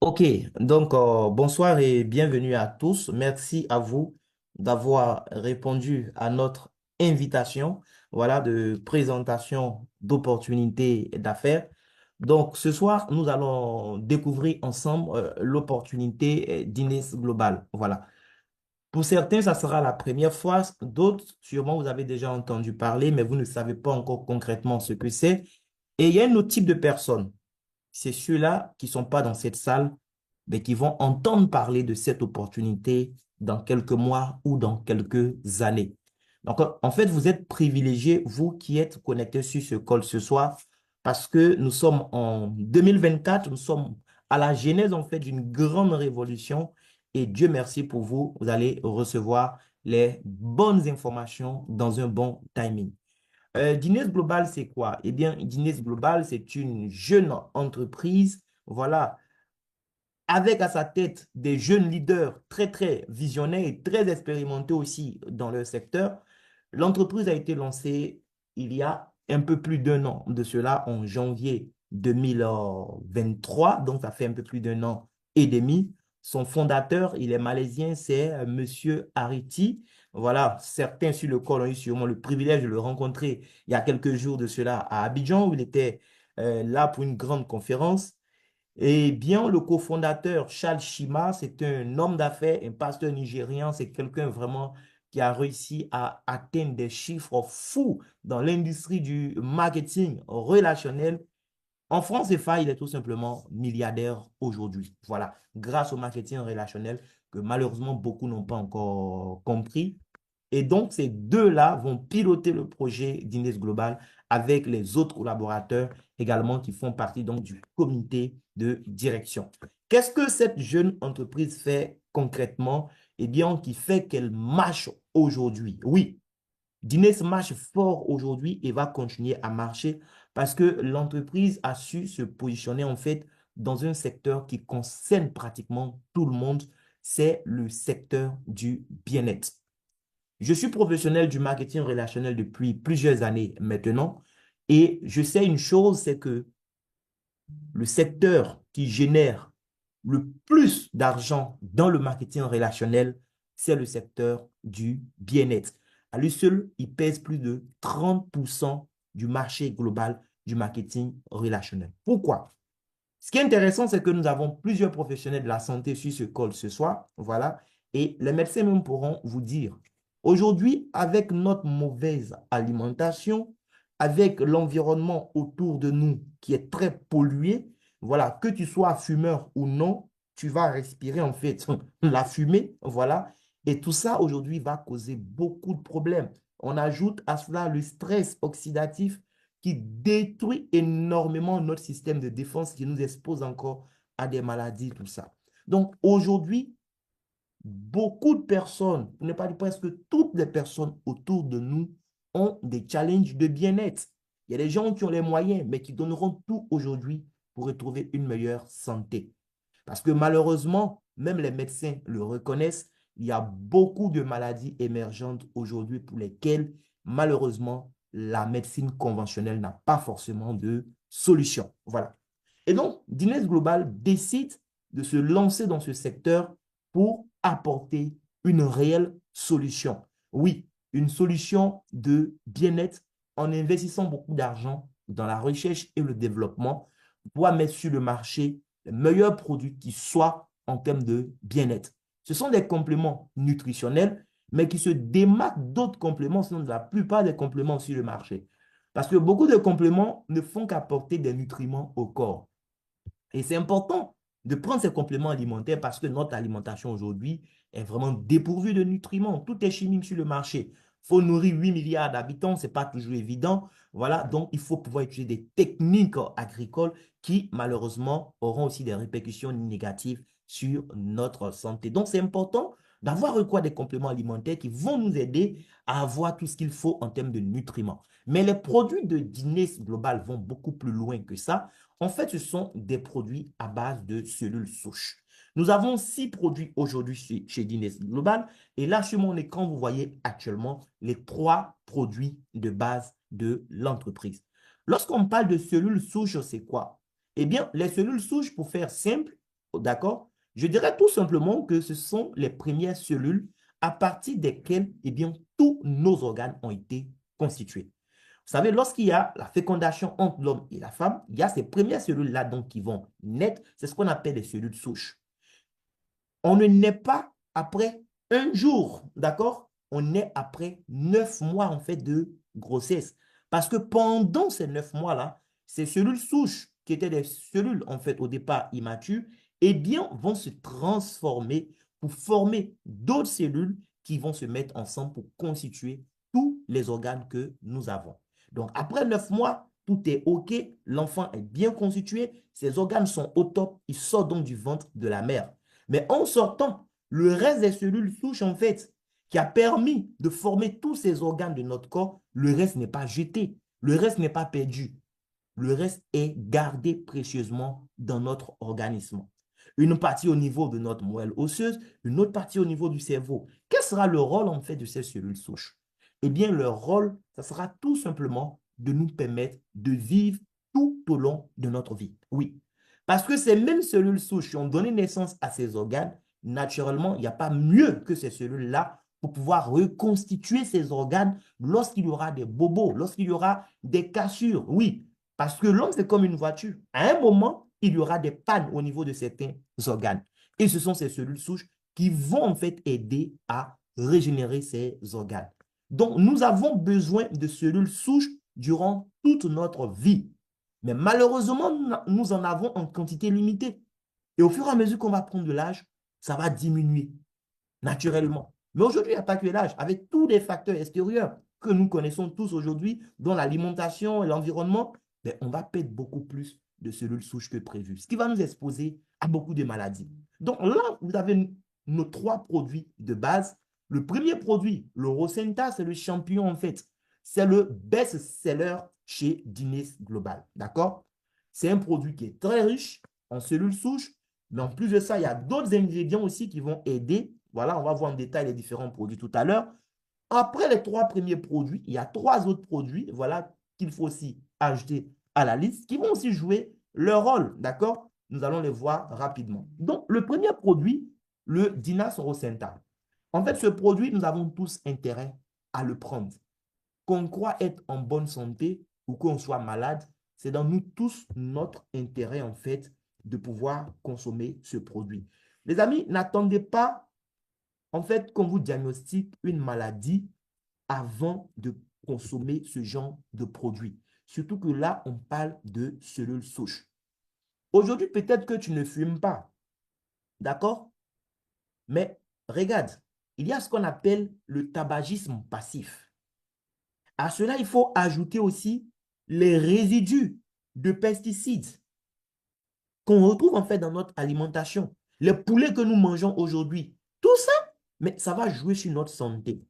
Ok, donc bonsoir et bienvenue à tous. Merci à vous d'avoir répondu à notre invitation, voilà, de présentation d'opportunités d'affaires. Donc ce soir, nous allons découvrir ensemble l'opportunité d'Inès Global. Voilà. Pour certains, ça sera la première fois. D'autres, sûrement, vous avez déjà entendu parler, mais vous ne savez pas encore concrètement ce que c'est. Et il y a un autre type de personnes, c'est ceux-là qui ne sont pas dans cette salle, mais qui vont entendre parler de cette opportunité dans quelques mois ou dans quelques années. Donc, en fait, vous êtes privilégiés, vous qui êtes connectés sur ce call ce soir, parce que nous sommes en 2024, nous sommes à la genèse, en fait, d'une grande révolution. Et Dieu merci pour vous, vous allez recevoir les bonnes informations dans un bon timing. Guinness Global, c'est quoi? Eh bien, Guinness Global, c'est une jeune entreprise, voilà, avec à sa tête des jeunes leaders très, très visionnaires et très expérimentés aussi dans leur secteur. L'entreprise a été lancée il y a un peu plus d'un an de cela, en janvier 2023, donc ça fait un peu plus d'un an et demi. Son fondateur, il est malaisien, c'est Monsieur Ariti. Voilà, certains sur le col ont eu sûrement le privilège de le rencontrer il y a quelques jours de cela à Abidjan, où il était là pour une grande conférence. Eh bien, le cofondateur Charles Shima, c'est un homme d'affaires, un pasteur nigérien, c'est quelqu'un vraiment qui a réussi à atteindre des chiffres fous dans l'industrie du marketing relationnel. En France CFA, il est tout simplement milliardaire aujourd'hui. Voilà, grâce au marketing relationnel que malheureusement beaucoup n'ont pas encore compris. Et donc, ces deux-là vont piloter le projet d'Inès Global avec les autres collaborateurs également qui font partie donc du comité de direction. Qu'est-ce que cette jeune entreprise fait concrètement? Eh bien, qui fait qu'elle marche aujourd'hui. Oui, Guinness marche fort aujourd'hui et va continuer à marcher parce que l'entreprise a su se positionner en fait dans un secteur qui concerne pratiquement tout le monde, c'est le secteur du bien-être. Je suis professionnel du marketing relationnel depuis plusieurs années maintenant et je sais une chose, c'est que le secteur qui génère le plus d'argent dans le marketing relationnel, c'est le secteur du bien-être. À lui seul, il pèse plus de 30% du marché global du marketing relationnel. Pourquoi? Ce qui est intéressant, c'est que nous avons plusieurs professionnels de la santé sur ce call ce soir. Voilà. Et les médecins même pourront vous dire, aujourd'hui, avec notre mauvaise alimentation, avec l'environnement autour de nous qui est très pollué, voilà, que tu sois fumeur ou non, tu vas respirer en fait la fumée, voilà. Et tout ça aujourd'hui va causer beaucoup de problèmes. On ajoute à cela le stress oxydatif qui détruit énormément notre système de défense, qui nous expose encore à des maladies, tout ça. Donc aujourd'hui, beaucoup de personnes, pour ne pas dire presque toutes les personnes autour de nous, ont des challenges de bien-être. Il y a des gens qui ont les moyens, mais qui donneront tout aujourd'hui pour retrouver une meilleure santé. Parce que malheureusement, même les médecins le reconnaissent, il y a beaucoup de maladies émergentes aujourd'hui pour lesquelles, malheureusement, la médecine conventionnelle n'a pas forcément de solution. Voilà. Et donc, Guinness Global décide de se lancer dans ce secteur pour apporter une réelle solution. Oui, une solution de bien-être en investissant beaucoup d'argent dans la recherche et le développement pour pouvoir mettre sur le marché les meilleurs produits qui soient en termes de bien-être. Ce sont des compléments nutritionnels, mais qui se démarquent d'autres compléments, sinon de la plupart des compléments sur le marché. Parce que beaucoup de compléments ne font qu'apporter des nutriments au corps. Et c'est important de prendre ces compléments alimentaires parce que notre alimentation aujourd'hui est vraiment dépourvue de nutriments. Tout est chimique sur le marché. Il faut nourrir 8 milliards d'habitants, ce n'est pas toujours évident. Voilà, donc il faut pouvoir utiliser des techniques agricoles qui, malheureusement, auront aussi des répercussions négatives sur notre santé. Donc, c'est important d'avoir recours à des compléments alimentaires qui vont nous aider à avoir tout ce qu'il faut en termes de nutriments. Mais les produits de Guinness Global vont beaucoup plus loin que ça. En fait, ce sont des produits à base de cellules souches. Nous avons 6 produits aujourd'hui chez Guinness Global. Et là, sur mon écran, vous voyez actuellement les 3 produits de base de l'entreprise. Lorsqu'on parle de cellules souches, c'est quoi? Eh bien, les cellules souches, pour faire simple, d'accord? Je dirais tout simplement que ce sont les premières cellules à partir desquelles, eh bien, tous nos organes ont été constitués. Vous savez, lorsqu'il y a la fécondation entre l'homme et la femme, il y a ces premières cellules-là donc qui vont naître. C'est ce qu'on appelle les cellules souches. On ne naît pas après un jour, d'accord? On naît après 9 mois en fait de grossesse. Parce que pendant ces 9 mois-là, ces cellules souches, qui étaient des cellules en fait au départ immatures, eh bien, vont se transformer pour former d'autres cellules qui vont se mettre ensemble pour constituer tous les organes que nous avons. Donc, après 9 mois, tout est OK, l'enfant est bien constitué, ses organes sont au top, il sort donc du ventre de la mère. Mais en sortant, le reste des cellules souches, en fait, qui a permis de former tous ces organes de notre corps, le reste n'est pas jeté, le reste n'est pas perdu. Le reste est gardé précieusement dans notre organisme. Une partie au niveau de notre moelle osseuse, une autre partie au niveau du cerveau. Quel sera le rôle, en fait, de ces cellules souches? Eh bien, leur rôle, ça sera tout simplement de nous permettre de vivre tout au long de notre vie. Oui, parce que ces mêmes cellules souches qui ont donné naissance à ces organes, naturellement, il n'y a pas mieux que ces cellules-là pour pouvoir reconstituer ces organes lorsqu'il y aura des bobos, lorsqu'il y aura des cassures. Oui, parce que l'homme, c'est comme une voiture. À un moment, il y aura des pannes au niveau de certains organes. Et ce sont ces cellules souches qui vont en fait aider à régénérer ces organes. Donc, nous avons besoin de cellules souches durant toute notre vie. Mais malheureusement, nous en avons en quantité limitée. Et au fur et à mesure qu'on va prendre de l'âge, ça va diminuer naturellement. Mais aujourd'hui, il n'y a pas que l'âge. Avec tous les facteurs extérieurs que nous connaissons tous aujourd'hui, dont l'alimentation et l'environnement, ben, on va perdre beaucoup plus de cellules souches que prévu, ce qui va nous exposer à beaucoup de maladies. Donc là, vous avez nos 3 produits de base. Le premier produit, le Rosenta, c'est le champion en fait. C'est le best-seller chez Guinness Global. D'accord? C'est un produit qui est très riche en cellules souches, mais en plus de ça, il y a d'autres ingrédients aussi qui vont aider. Voilà, on va voir en détail les différents produits tout à l'heure. Après les 3 premiers produits, il y a 3 autres produits, voilà, qu'il faut aussi ajouter à la liste, qui vont aussi jouer leur rôle, d'accord? Nous allons les voir rapidement. Donc, le premier produit, le Dinas Rosenta. En fait, ce produit, nous avons tous intérêt à le prendre. Qu'on croit être en bonne santé ou qu'on soit malade, c'est dans nous tous notre intérêt, en fait, de pouvoir consommer ce produit. Les amis, n'attendez pas, en fait, qu'on vous diagnostique une maladie avant de consommer ce genre de produit. Surtout que là, on parle de cellules souches. Aujourd'hui, peut-être que tu ne fumes pas, d'accord? Mais regarde, il y a ce qu'on appelle le tabagisme passif. À cela, il faut ajouter aussi les résidus de pesticides qu'on retrouve en fait dans notre alimentation. Les poulets que nous mangeons aujourd'hui, tout ça, mais ça va jouer sur notre santé.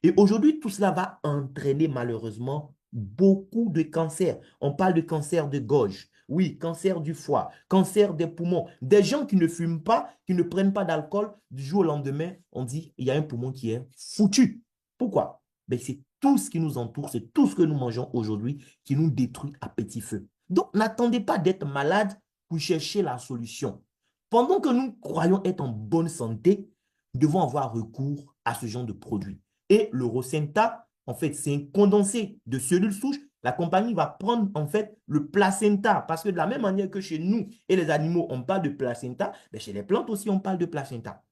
Et aujourd'hui, tout cela va entraîner malheureusement beaucoup de cancers. On parle de cancer de gorge, oui, cancer du foie, cancer des poumons. Des gens qui ne fument pas, qui ne prennent pas d'alcool, du jour au lendemain, on dit il y a un poumon qui est foutu. Pourquoi? Ben, c'est tout ce qui nous entoure, c'est tout ce que nous mangeons aujourd'hui qui nous détruit à petit feu. Donc, n'attendez pas d'être malade pour chercher la solution. Pendant que nous croyons être en bonne santé, nous devons avoir recours à ce genre de produits. Et le Rosenta, en fait, c'est un condensé de cellules souches. La compagnie va prendre, en fait, le placenta. Parce que de la même manière que chez nous et les animaux, on parle de placenta, mais chez les plantes aussi, on parle de placenta.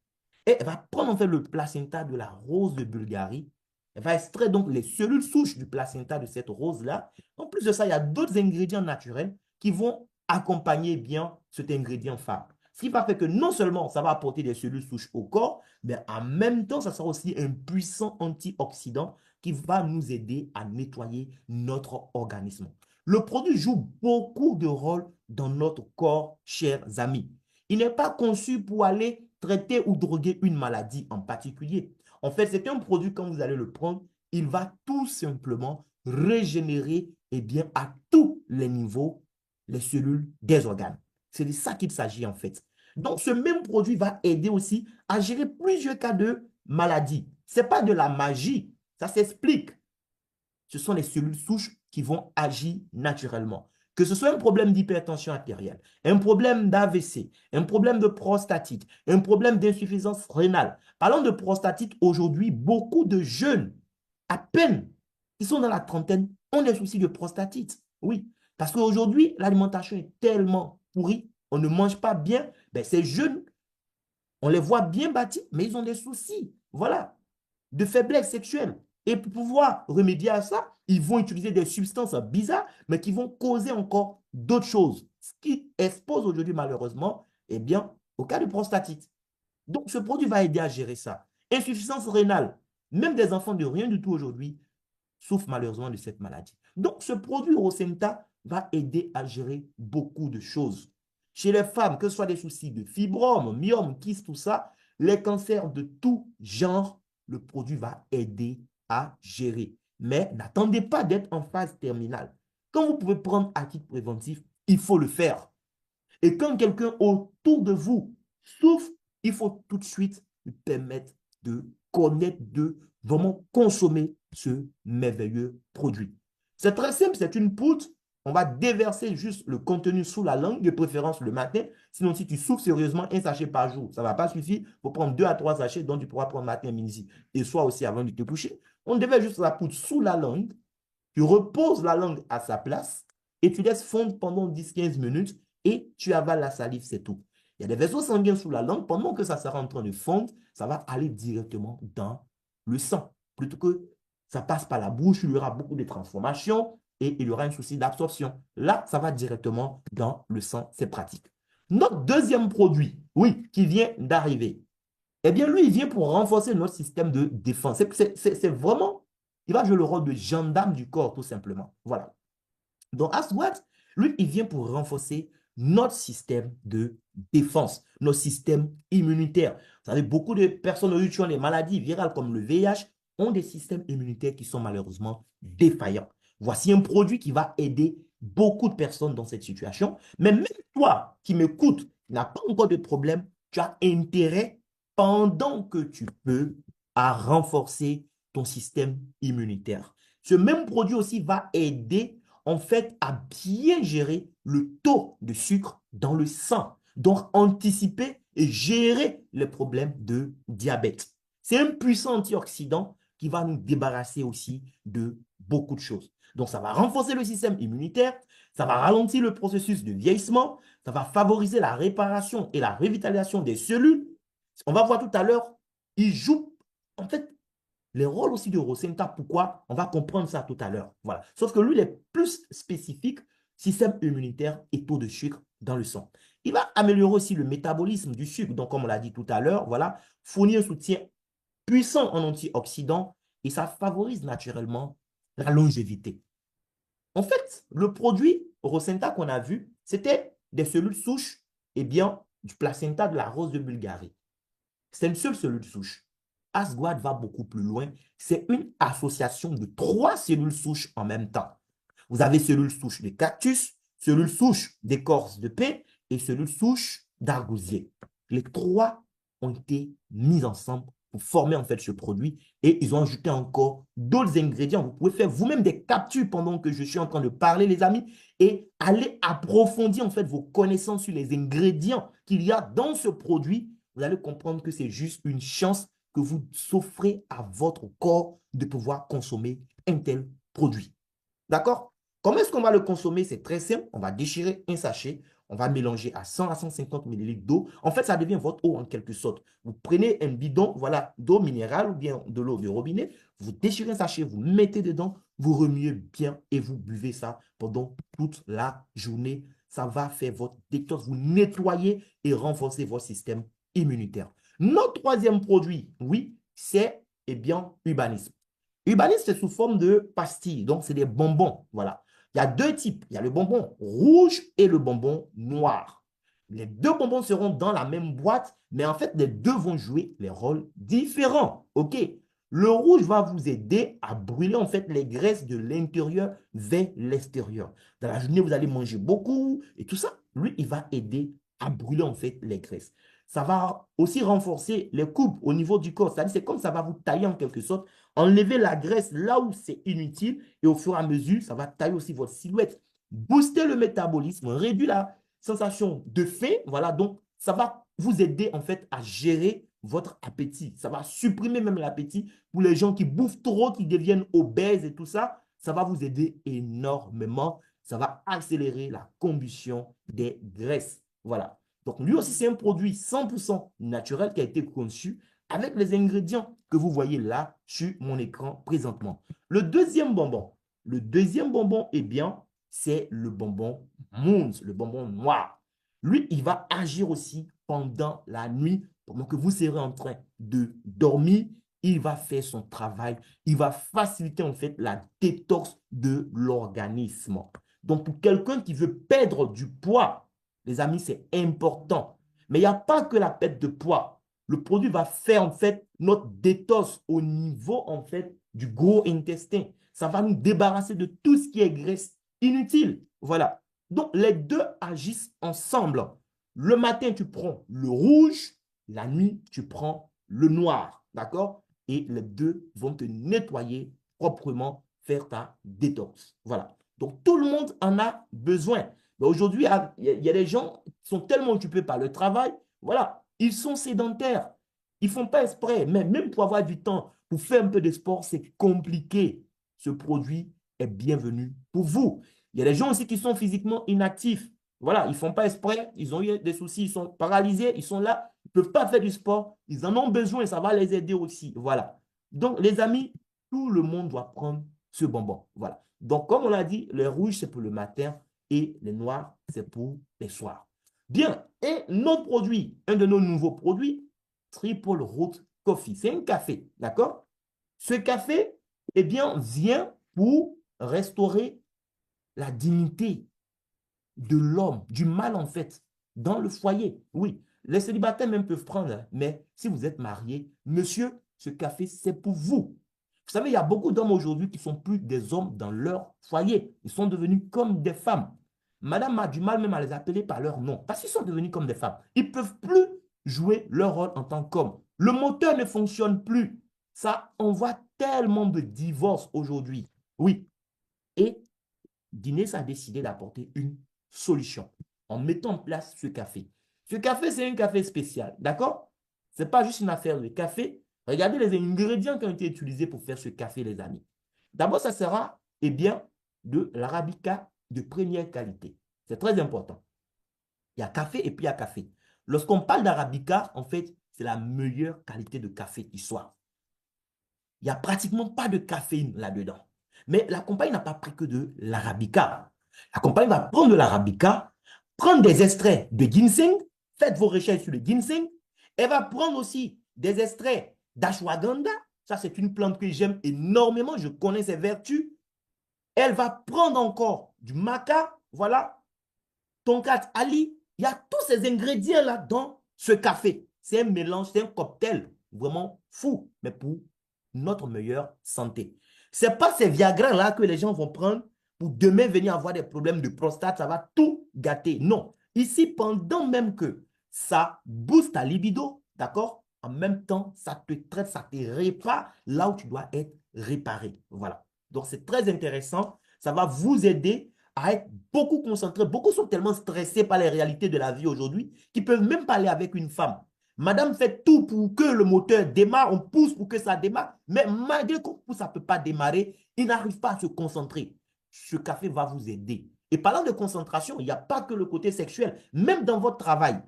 Et elle va prendre, en fait, le placenta de la rose de Bulgarie. Elle va extraire donc les cellules souches du placenta de cette rose-là. En plus de ça, il y a d'autres ingrédients naturels qui vont accompagner bien cet ingrédient phare. Ce qui va faire que non seulement ça va apporter des cellules souches au corps, mais en même temps, ça sera aussi un puissant antioxydant qui va nous aider à nettoyer notre organisme. Le produit joue beaucoup de rôles dans notre corps, chers amis. Il n'est pas conçu pour aller traiter ou droguer une maladie en particulier. En fait, c'est un produit, quand vous allez le prendre, il va tout simplement régénérer bien, à tous les niveaux les cellules des organes. C'est de ça qu'il s'agit en fait. Donc, ce même produit va aider aussi à gérer plusieurs cas de maladie. Ce n'est pas de la magie, ça s'explique. Ce sont les cellules souches qui vont agir naturellement. Que ce soit un problème d'hypertension artérielle, un problème d'AVC, un problème de prostatite, un problème d'insuffisance rénale. Parlons de prostatite, aujourd'hui, beaucoup de jeunes, à peine, qui sont dans la trentaine, ont des soucis de prostatite. Oui, parce qu'aujourd'hui, l'alimentation est tellement pourrie, on ne mange pas bien. Ben, ces jeunes, on les voit bien bâtis, mais ils ont des soucis. Voilà, de faiblesse sexuelle. Et pour pouvoir remédier à ça, ils vont utiliser des substances bizarres, mais qui vont causer encore d'autres choses. Ce qui expose aujourd'hui, malheureusement, eh bien, au cas de prostatite. Donc, ce produit va aider à gérer ça. Insuffisance rénale. Même des enfants de rien du tout aujourd'hui souffrent malheureusement de cette maladie. Donc, ce produit Rosenta va aider à gérer beaucoup de choses. Chez les femmes, que ce soit des soucis de fibromes, myomes, kyste, tout ça, les cancers de tout genre, le produit va aider à gérer. Mais n'attendez pas d'être en phase terminale. Quand vous pouvez prendre à titre préventif, il faut le faire. Et quand quelqu'un autour de vous souffre, il faut tout de suite lui permettre de connaître, de vraiment consommer ce merveilleux produit. C'est très simple, c'est une poudre. On va déverser juste le contenu sous la langue, de préférence le matin. Sinon, si tu souffres sérieusement, un sachet par jour, ça ne va pas suffire. Il faut prendre 2 à 3 sachets, dont tu pourras prendre matin, midi et soir aussi avant de te coucher. On déverse juste la poudre sous la langue. Tu reposes la langue à sa place et tu laisses fondre pendant 10-15 minutes et tu avales la salive, c'est tout. Il y a des vaisseaux sanguins sous la langue. Pendant que ça sera en train de fondre, ça va aller directement dans le sang. Plutôt que ça passe par la bouche, il y aura beaucoup de transformations et il y aura un souci d'absorption. Là, ça va directement dans le sang. C'est pratique. Notre deuxième produit, oui, qui vient d'arriver, eh bien, lui, il vient pour renforcer notre système de défense. C'est vraiment, il va jouer le rôle de gendarme du corps, tout simplement. Voilà. Donc, Aswad, lui, il vient pour renforcer notre système de défense, notre système immunitaire. Vous savez, beaucoup de personnes qui ont les maladies virales comme le VIH ont des systèmes immunitaires qui sont malheureusement défaillants. Voici un produit qui va aider beaucoup de personnes dans cette situation. Mais même toi qui m'écoutes, qui n'as pas encore de problème, tu as intérêt, pendant que tu peux, à renforcer ton système immunitaire. Ce même produit aussi va aider en fait à bien gérer le taux de sucre dans le sang. Donc, anticiper et gérer les problèmes de diabète. C'est un puissant antioxydant qui va nous débarrasser aussi de beaucoup de choses. Donc, ça va renforcer le système immunitaire, ça va ralentir le processus de vieillissement, ça va favoriser la réparation et la revitalisation des cellules. On va voir tout à l'heure, il joue en fait les rôles aussi de Rosenta. Pourquoi? On va comprendre ça tout à l'heure. Voilà. Sauf que lui, il est plus spécifique, système immunitaire et taux de sucre dans le sang. Il va améliorer aussi le métabolisme du sucre. Donc, comme on l'a dit tout à l'heure, voilà, fournir un soutien puissant en antioxydants et ça favorise naturellement la longévité. En fait, le produit Rosenta qu'on a vu, c'était des cellules souches, eh bien, du placenta de la rose de Bulgarie. C'est une seule cellule souche. Asguad va beaucoup plus loin. C'est une association de 3 cellules souches en même temps. Vous avez cellules souches de cactus, cellules souches d'écorce de paix et cellules souches d'argousier. Les 3 ont été mises ensemble pour former en fait ce produit et ils ont ajouté encore d'autres ingrédients. Vous pouvez faire vous-même des captures pendant que je suis en train de parler, les amis, et aller approfondir en fait vos connaissances sur les ingrédients qu'il y a dans ce produit. Vous allez comprendre que c'est juste une chance que vous offrez à votre corps de pouvoir consommer un tel produit. D'accord? Comment est-ce qu'on va le consommer? C'est très simple. On va déchirer un sachet. On va mélanger à 100 à 150 ml d'eau. En fait, ça devient votre eau en quelque sorte. Vous prenez un bidon, voilà, d'eau minérale ou bien de l'eau de robinet. Vous déchirez un sachet, vous mettez dedans, vous remuez bien et vous buvez ça pendant toute la journée. Ça va faire votre détox. Vous nettoyez et renforcer votre système immunitaire. Notre troisième produit, oui, c'est, eh bien, Urbanisme. Urbanisme, c'est sous forme de pastilles. Donc, c'est des bonbons. Voilà. Il y a 2 types. Il y a le bonbon rouge et le bonbon noir. Les 2 bonbons seront dans la même boîte, mais en fait, les 2 vont jouer les rôles différents. OK? Le rouge va vous aider à brûler en fait les graisses de l'intérieur vers l'extérieur. Dans la journée, vous allez manger beaucoup et tout ça. Lui, il va aider à brûler en fait les graisses. Ça va aussi renforcer les coupes au niveau du corps. C'est-à-dire, c'est comme ça va vous tailler en quelque sorte, enlever la graisse là où c'est inutile et au fur et à mesure, ça va tailler aussi votre silhouette. booster le métabolisme, réduire la sensation de faim. Voilà, donc ça va vous aider en fait à gérer votre appétit. Ça va supprimer même l'appétit pour les gens qui bouffent trop, qui deviennent obèses et tout ça. Ça va vous aider énormément. Ça va accélérer la combustion des graisses. Voilà. Donc lui aussi, c'est un produit 100% naturel qui a été conçu avec les ingrédients que vous voyez là sur mon écran présentement. Le deuxième bonbon, eh bien, c'est le bonbon Moons, le bonbon noir. Lui, il va agir aussi pendant la nuit, pendant que vous serez en train de dormir. Il va faire son travail. Il va faciliter en fait la détox de l'organisme. Donc, pour quelqu'un qui veut perdre du poids, les amis, c'est important. Mais il n'y a pas que la perte de poids. Le produit va faire en fait notre détox au niveau en fait du gros intestin. Ça va nous débarrasser de tout ce qui est graisse inutile. Voilà. Donc, les deux agissent ensemble. Le matin, tu prends le rouge. La nuit, tu prends le noir. D'accord? Et les deux vont te nettoyer proprement, faire ta détox. Voilà. Donc, tout le monde en a besoin. Aujourd'hui, il y a des gens qui sont tellement occupés par le travail. Voilà. Ils sont sédentaires. Ils ne font pas exprès. Mais même pour avoir du temps, pour faire un peu de sport, c'est compliqué. Ce produit est bienvenu pour vous. Il y a des gens aussi qui sont physiquement inactifs. Voilà, ils ne font pas exprès, ils ont eu des soucis, ils sont paralysés, ils sont là, ils ne peuvent pas faire du sport, ils en ont besoin, ça va les aider aussi. Voilà. Donc, les amis, tout le monde doit prendre ce bonbon. Voilà. Donc, comme on l'a dit, les rouges, c'est pour le matin et les noirs, c'est pour les soirs. Bien, et notre produit, un de nos nouveaux produits, Triple Root Coffee. C'est un café, d'accord? Ce café, eh bien, vient pour restaurer la dignité de l'homme, du mâle en fait, dans le foyer. Oui, les célibataires même peuvent prendre, mais si vous êtes marié, monsieur, ce café, c'est pour vous. Vous savez, il y a beaucoup d'hommes aujourd'hui qui ne sont plus des hommes dans leur foyer. Ils sont devenus comme des femmes. Madame a du mal même à les appeler par leur nom, parce qu'ils sont devenus comme des femmes. Ils ne peuvent plus jouer leur rôle en tant qu'homme. Le moteur ne fonctionne plus. Ça, on voit tellement de divorces aujourd'hui. Oui. Et Guinness a décidé d'apporter une solution en mettant en place ce café. Ce café, c'est un café spécial, d'accord? Ce n'est pas juste une affaire de café. Regardez les ingrédients qui ont été utilisés pour faire ce café, les amis. D'abord, ça sera, eh bien, de l'arabica de première qualité. C'est très important. Il y a café et puis il y a café. Lorsqu'on parle d'arabica, en fait, c'est la meilleure qualité de café qui soit. Il n'y a pratiquement pas de caféine là-dedans. Mais la compagnie n'a pas pris que de l'arabica. La compagnie va prendre de l'arabica, prendre des extraits de ginseng, faites vos recherches sur le ginseng. Elle va prendre aussi des extraits d'ashwagandha. Ça, c'est une plante que j'aime énormément. Je connais ses vertus. Elle va prendre encore du maca, voilà, tonkat ali. Il y a tous ces ingrédients-là dans ce café. C'est un mélange, c'est un cocktail vraiment fou, mais pour notre meilleure santé. Ce n'est pas ces Viagra-là que les gens vont prendre pour demain venir avoir des problèmes de prostate, ça va tout gâter. Non. Ici, pendant même que ça booste ta libido, d'accord? En même temps, ça te traite, ça te répare là où tu dois être réparé. Voilà. Donc, c'est très intéressant. Ça va vous aider à être beaucoup concentré. Beaucoup sont tellement stressés par les réalités de la vie aujourd'hui qu'ils ne peuvent même pas aller avec une femme. Madame fait tout pour que le moteur démarre, on pousse pour que ça démarre, mais malgré qu'on pousse, ça ne peut pas démarrer, il n'arrive pas à se concentrer. Ce café va vous aider. Et parlant de concentration, il n'y a pas que le côté sexuel. Même dans votre travail,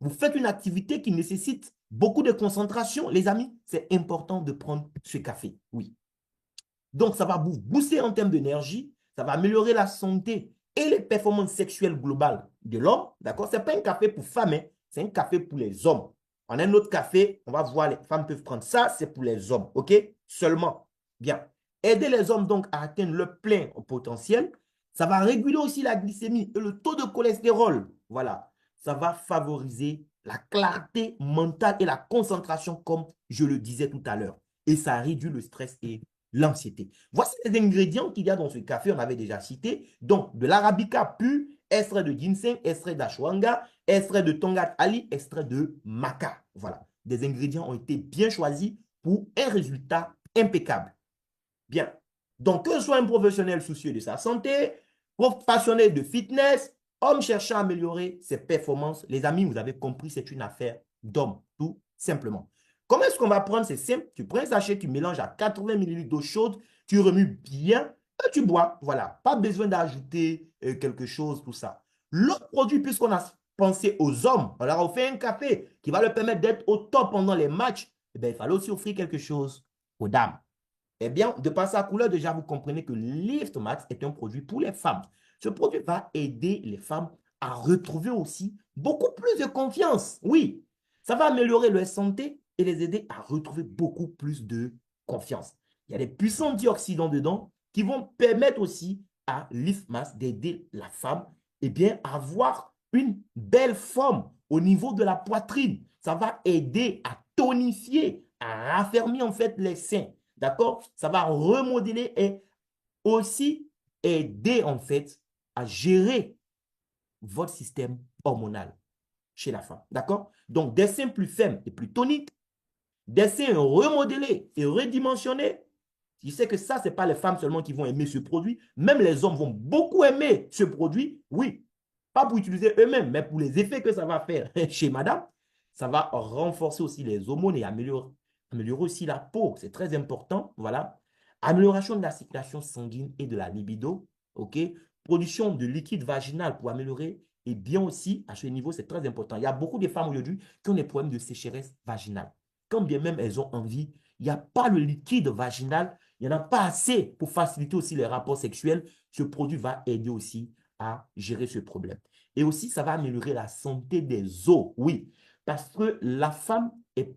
vous faites une activité qui nécessite beaucoup de concentration. Les amis, c'est important de prendre ce café. Oui. Donc, ça va vous booster en termes d'énergie, ça va améliorer la santé et les performances sexuelles globales de l'homme. D'accord? Ce n'est pas un café pour femmes, hein, c'est un café pour les hommes. On a un autre café, on va voir, les femmes peuvent prendre ça, c'est pour les hommes. OK? Seulement. Bien. Aider les hommes donc à atteindre le plein potentiel. Ça va réguler aussi la glycémie et le taux de cholestérol. Voilà. Ça va favoriser la clarté mentale et la concentration, comme je le disais tout à l'heure. Et ça réduit le stress et l'anxiété. Voici les ingrédients qu'il y a dans ce café, on avait déjà cité. Donc, de l'arabica pur, extrait de ginseng, extrait d'ashwagandha, extrait de tongat ali, extrait de maca. Voilà. Des ingrédients ont été bien choisis pour un résultat impeccable. Bien. Donc, que ce soit un professionnel soucieux de sa santé, passionné de fitness, homme cherchant à améliorer ses performances. Les amis, vous avez compris, c'est une affaire d'homme, tout simplement. Comment est-ce qu'on va prendre? C'est simple. Tu prends un sachet, tu mélanges à 80 ml d'eau chaude, tu remues bien, et tu bois. Voilà, pas besoin d'ajouter quelque chose, tout ça. L'autre produit, puisqu'on a pensé aux hommes, on leur a offert un café qui va leur permettre d'être au top pendant les matchs. Eh bien, il fallait aussi offrir quelque chose aux dames. Eh bien, de par sa couleur, déjà, vous comprenez que Lift Max est un produit pour les femmes. Ce produit va aider les femmes à retrouver aussi beaucoup plus de confiance. Oui, ça va améliorer leur santé et les aider à retrouver beaucoup plus de confiance. Il y a des puissants antioxydants dedans qui vont permettre aussi à Lift Max d'aider la femme à avoir une belle forme au niveau de la poitrine. Ça va aider à tonifier, à raffermir en fait les seins. D'accord? Ça va remodeler et aussi aider en fait à gérer votre système hormonal chez la femme. D'accord? Donc, des seins plus fermes et plus toniques, des seins remodelés et redimensionnés. Je sais que ça, ce n'est pas les femmes seulement qui vont aimer ce produit. Même les hommes vont beaucoup aimer ce produit. Oui, pas pour utiliser eux-mêmes, mais pour les effets que ça va faire chez madame. Ça va renforcer aussi les hormones et améliorer aussi la peau. C'est très important. Voilà. Amélioration de la circulation sanguine et de la libido. OK? Production de liquide vaginal pour améliorer. Et bien aussi, à ce niveau, c'est très important. Il y a beaucoup de femmes aujourd'hui qui ont des problèmes de sécheresse vaginale. Quand bien même elles ont envie, il n'y a pas le liquide vaginal, il n'y en a pas assez pour faciliter aussi les rapports sexuels. Ce produit va aider aussi à gérer ce problème. Et aussi, ça va améliorer la santé des os. Oui, parce que la femme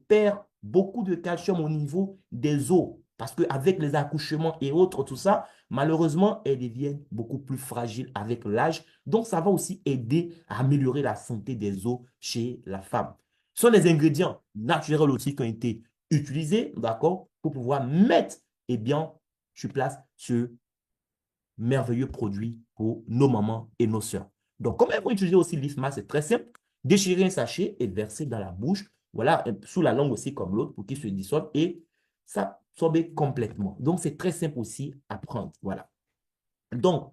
perd beaucoup de calcium au niveau des os. Parce qu'avec les accouchements et autres, tout ça, malheureusement, elles deviennent beaucoup plus fragiles avec l'âge. Donc, ça va aussi aider à améliorer la santé des os chez la femme. Ce sont des ingrédients naturels aussi qui ont été utilisés, d'accord, pour pouvoir mettre, sur place ce merveilleux produit pour nos mamans et nos sœurs. Donc, comment elles vont utiliser aussi l'IFMA? C'est très simple. Déchirer un sachet et verser dans la bouche, voilà, sous la langue aussi comme l'autre pour qu'il se dissolve et s'absorber complètement. Donc, c'est très simple aussi à prendre. Voilà. Donc,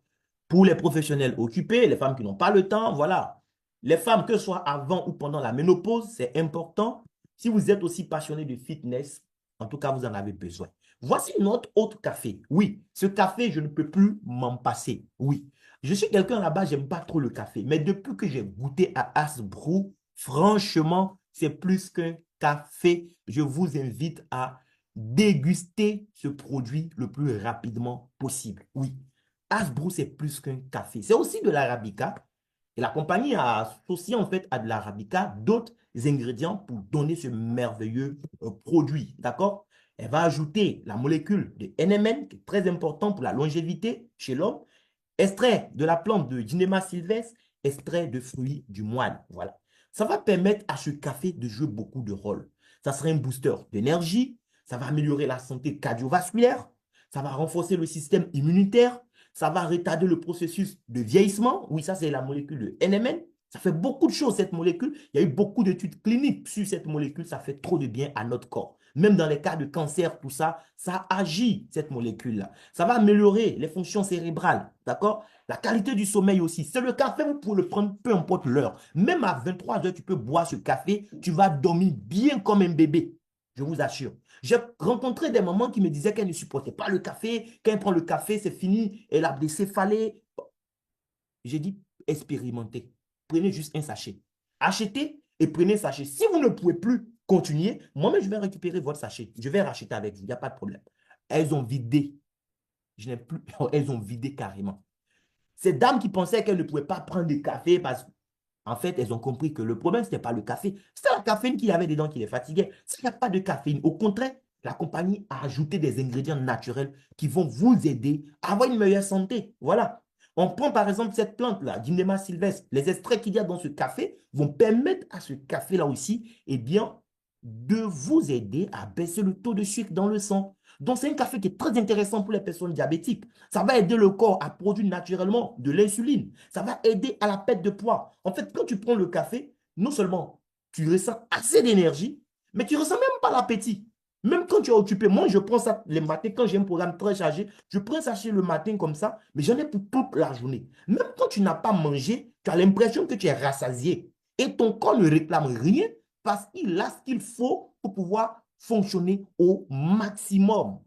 pour les professionnels occupés, les femmes qui n'ont pas le temps, voilà. Les femmes, que ce soit avant ou pendant la ménopause, c'est important. Si vous êtes aussi passionné de fitness, en tout cas, vous en avez besoin. Voici notre autre café. Oui, ce café, je ne peux plus m'en passer. Oui, je suis quelqu'un là-bas, j'aime pas trop le café. Mais depuis que j'ai goûté à Asbrook, franchement, c'est plus qu'un café. Je vous invite à déguster ce produit le plus rapidement possible. Oui, Asbrook, c'est plus qu'un café. C'est aussi de l'arabica. Et la compagnie a associé en fait à de l'arabica d'autres ingrédients pour donner ce merveilleux produit. D'accord? Elle va ajouter la molécule de NMN, qui est très important pour la longévité chez l'homme, extrait de la plante de Dynema sylvestre, extrait de fruits du moine. Voilà. Ça va permettre à ce café de jouer beaucoup de rôles. Ça sera un booster d'énergie, ça va améliorer la santé cardiovasculaire, ça va renforcer le système immunitaire, ça va retarder le processus de vieillissement. Oui, ça, c'est la molécule de NMN. Ça fait beaucoup de choses, cette molécule. Il y a eu beaucoup d'études cliniques sur cette molécule. Ça fait trop de bien à notre corps. Même dans les cas de cancer, tout ça, ça agit, cette molécule-là. Ça va améliorer les fonctions cérébrales, d'accord? La qualité du sommeil aussi. C'est le café, vous pouvez le prendre, peu importe l'heure. Même à 23 heures, tu peux boire ce café. Tu vas dormir bien comme un bébé. Je vous assure. J'ai rencontré des mamans qui me disaient qu'elles ne supportaient pas le café. Quand elles prennent le café, c'est fini. Elle a des céphalées. J'ai dit, expérimentez. Prenez juste un sachet. Achetez et prenez un sachet. Si vous ne pouvez plus continuer, moi-même, je vais récupérer votre sachet. Je vais racheter avec vous. Il n'y a pas de problème. Elles ont vidé. Je n'ai plus. Elles ont vidé carrément. Ces dames qui pensaient qu'elles ne pouvaient pas prendre de café parce qu'en fait, elles ont compris que le problème, ce n'était pas le café. C'était la caféine qu'il y avait dedans qui les fatiguait. S'il n'y a pas de caféine, au contraire, la compagnie a ajouté des ingrédients naturels qui vont vous aider à avoir une meilleure santé. Voilà. On prend par exemple cette plante-là, Dynema sylvestre. Les extraits qu'il y a dans ce café vont permettre à ce café-là aussi, de vous aider à baisser le taux de sucre dans le sang. Donc, c'est un café qui est très intéressant pour les personnes diabétiques. Ça va aider le corps à produire naturellement de l'insuline. Ça va aider à la perte de poids. En fait, quand tu prends le café, non seulement tu ressens assez d'énergie, mais tu ne ressens même pas l'appétit. Même quand tu es occupé, moi, je prends ça les matins quand j'ai un programme très chargé. Je prends ça chez le matin comme ça, mais j'en ai pour toute la journée. Même quand tu n'as pas mangé, tu as l'impression que tu es rassasié. Et ton corps ne réclame rien parce qu'il a ce qu'il faut pour pouvoir fonctionner au maximum.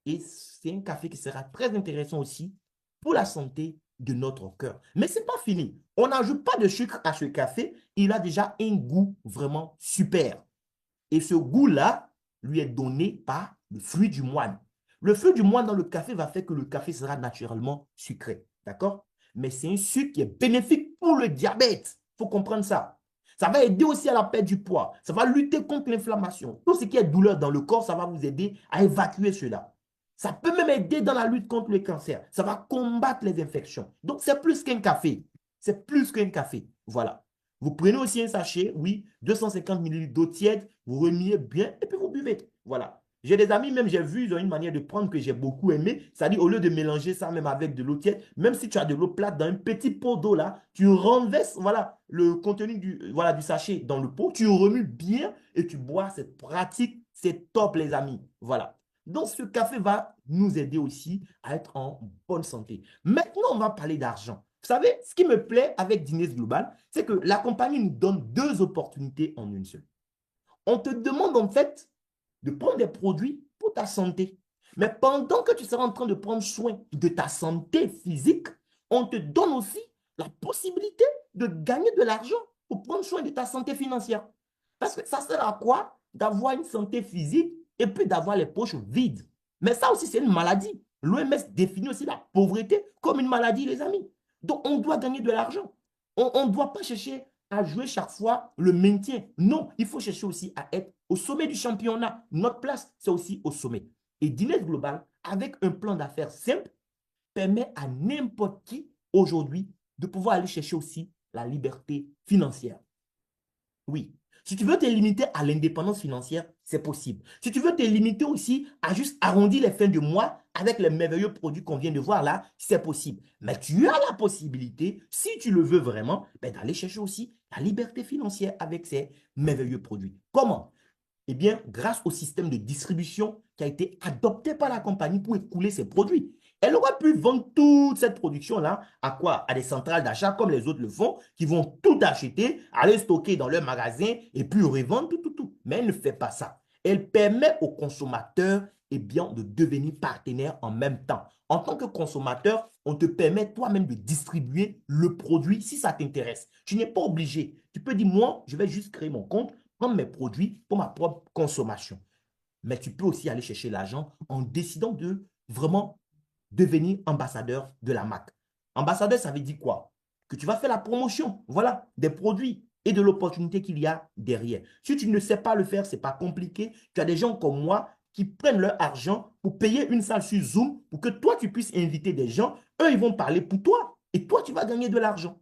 Et c'est un café qui sera très intéressant aussi pour la santé de notre cœur. Mais ce n'est pas fini. On n'ajoute pas de sucre à ce café. Il a déjà un goût vraiment super. Et ce goût-là lui est donné par le fruit du moine. Le fruit du moine dans le café va faire que le café sera naturellement sucré. D'accord? Mais c'est un sucre qui est bénéfique pour le diabète. Il faut comprendre ça. Ça va aider aussi à la perte du poids. Ça va lutter contre l'inflammation. Tout ce qui est douleur dans le corps, ça va vous aider à évacuer cela. Ça peut même aider dans la lutte contre le cancer. Ça va combattre les infections. Donc, c'est plus qu'un café. C'est plus qu'un café. Voilà. Vous prenez aussi un sachet, oui, 250 ml d'eau tiède, vous remuez bien et puis vous buvez. Voilà. J'ai des amis, même j'ai vu, ils ont une manière de prendre que j'ai beaucoup aimé. C'est-à-dire, au lieu de mélanger ça même avec de l'eau tiède, même si tu as de l'eau plate dans un petit pot d'eau là, tu renverses voilà, le contenu voilà, du sachet dans le pot, tu remues bien et tu bois. C'est pratique, c'est top les amis. Voilà. Donc, ce café va nous aider aussi à être en bonne santé. Maintenant, on va parler d'argent. Vous savez, ce qui me plaît avec Guinness Global, c'est que la compagnie nous donne deux opportunités en une seule. On te demande en fait de prendre des produits pour ta santé. Mais pendant que tu seras en train de prendre soin de ta santé physique, on te donne aussi la possibilité de gagner de l'argent pour prendre soin de ta santé financière. Parce que ça sert à quoi d'avoir une santé physique et puis d'avoir les poches vides? Mais ça aussi, c'est une maladie. L'OMS définit aussi la pauvreté comme une maladie, les amis. Donc, on doit gagner de l'argent. On ne doit pas chercher à jouer chaque fois le maintien. Non, il faut chercher aussi à être au sommet du championnat. Notre place, c'est aussi au sommet. Et Guinness Global, avec un plan d'affaires simple, permet à n'importe qui aujourd'hui de pouvoir aller chercher aussi la liberté financière. Oui. Si tu veux te limiter à l'indépendance financière, c'est possible. Si tu veux te limiter aussi à juste arrondir les fins de mois avec les merveilleux produits qu'on vient de voir là, c'est possible. Mais tu as la possibilité, si tu le veux vraiment, ben, d'aller chercher aussi la liberté financière avec ces merveilleux produits. Comment? Eh bien, grâce au système de distribution qui a été adopté par la compagnie pour écouler ses produits. Elle aurait pu vendre toute cette production-là à quoi? À des centrales d'achat comme les autres le font, qui vont tout acheter, aller stocker dans leur magasin et puis revendre tout. Mais elle ne fait pas ça. Elle permet aux consommateurs bien, de devenir partenaires en même temps. En tant que consommateur, on te permet toi-même de distribuer le produit si ça t'intéresse. Tu n'es pas obligé. Tu peux dire, moi, je vais juste créer mon compte, prendre mes produits pour ma propre consommation. Mais tu peux aussi aller chercher l'argent en décidant de vraiment devenir ambassadeur de la marque. Ambassadeur, ça veut dire quoi? Que tu vas faire la promotion, voilà, des produits et de l'opportunité qu'il y a derrière. Si tu ne sais pas le faire, ce n'est pas compliqué. Tu as des gens comme moi qui prennent leur argent pour payer une salle sur Zoom pour que toi, tu puisses inviter des gens. Eux, ils vont parler pour toi et toi, tu vas gagner de l'argent.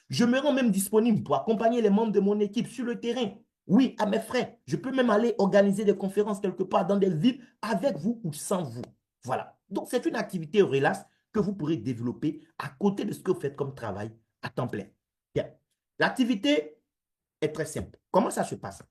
Je me rends même disponible pour accompagner les membres de mon équipe sur le terrain. Oui, à mes frais. Je peux même aller organiser des conférences quelque part dans des villes avec vous ou sans vous. Voilà. Donc, c'est une activité relax que vous pourrez développer à côté de ce que vous faites comme travail à temps plein. Bien. L'activité est très simple. Comment ça se passe?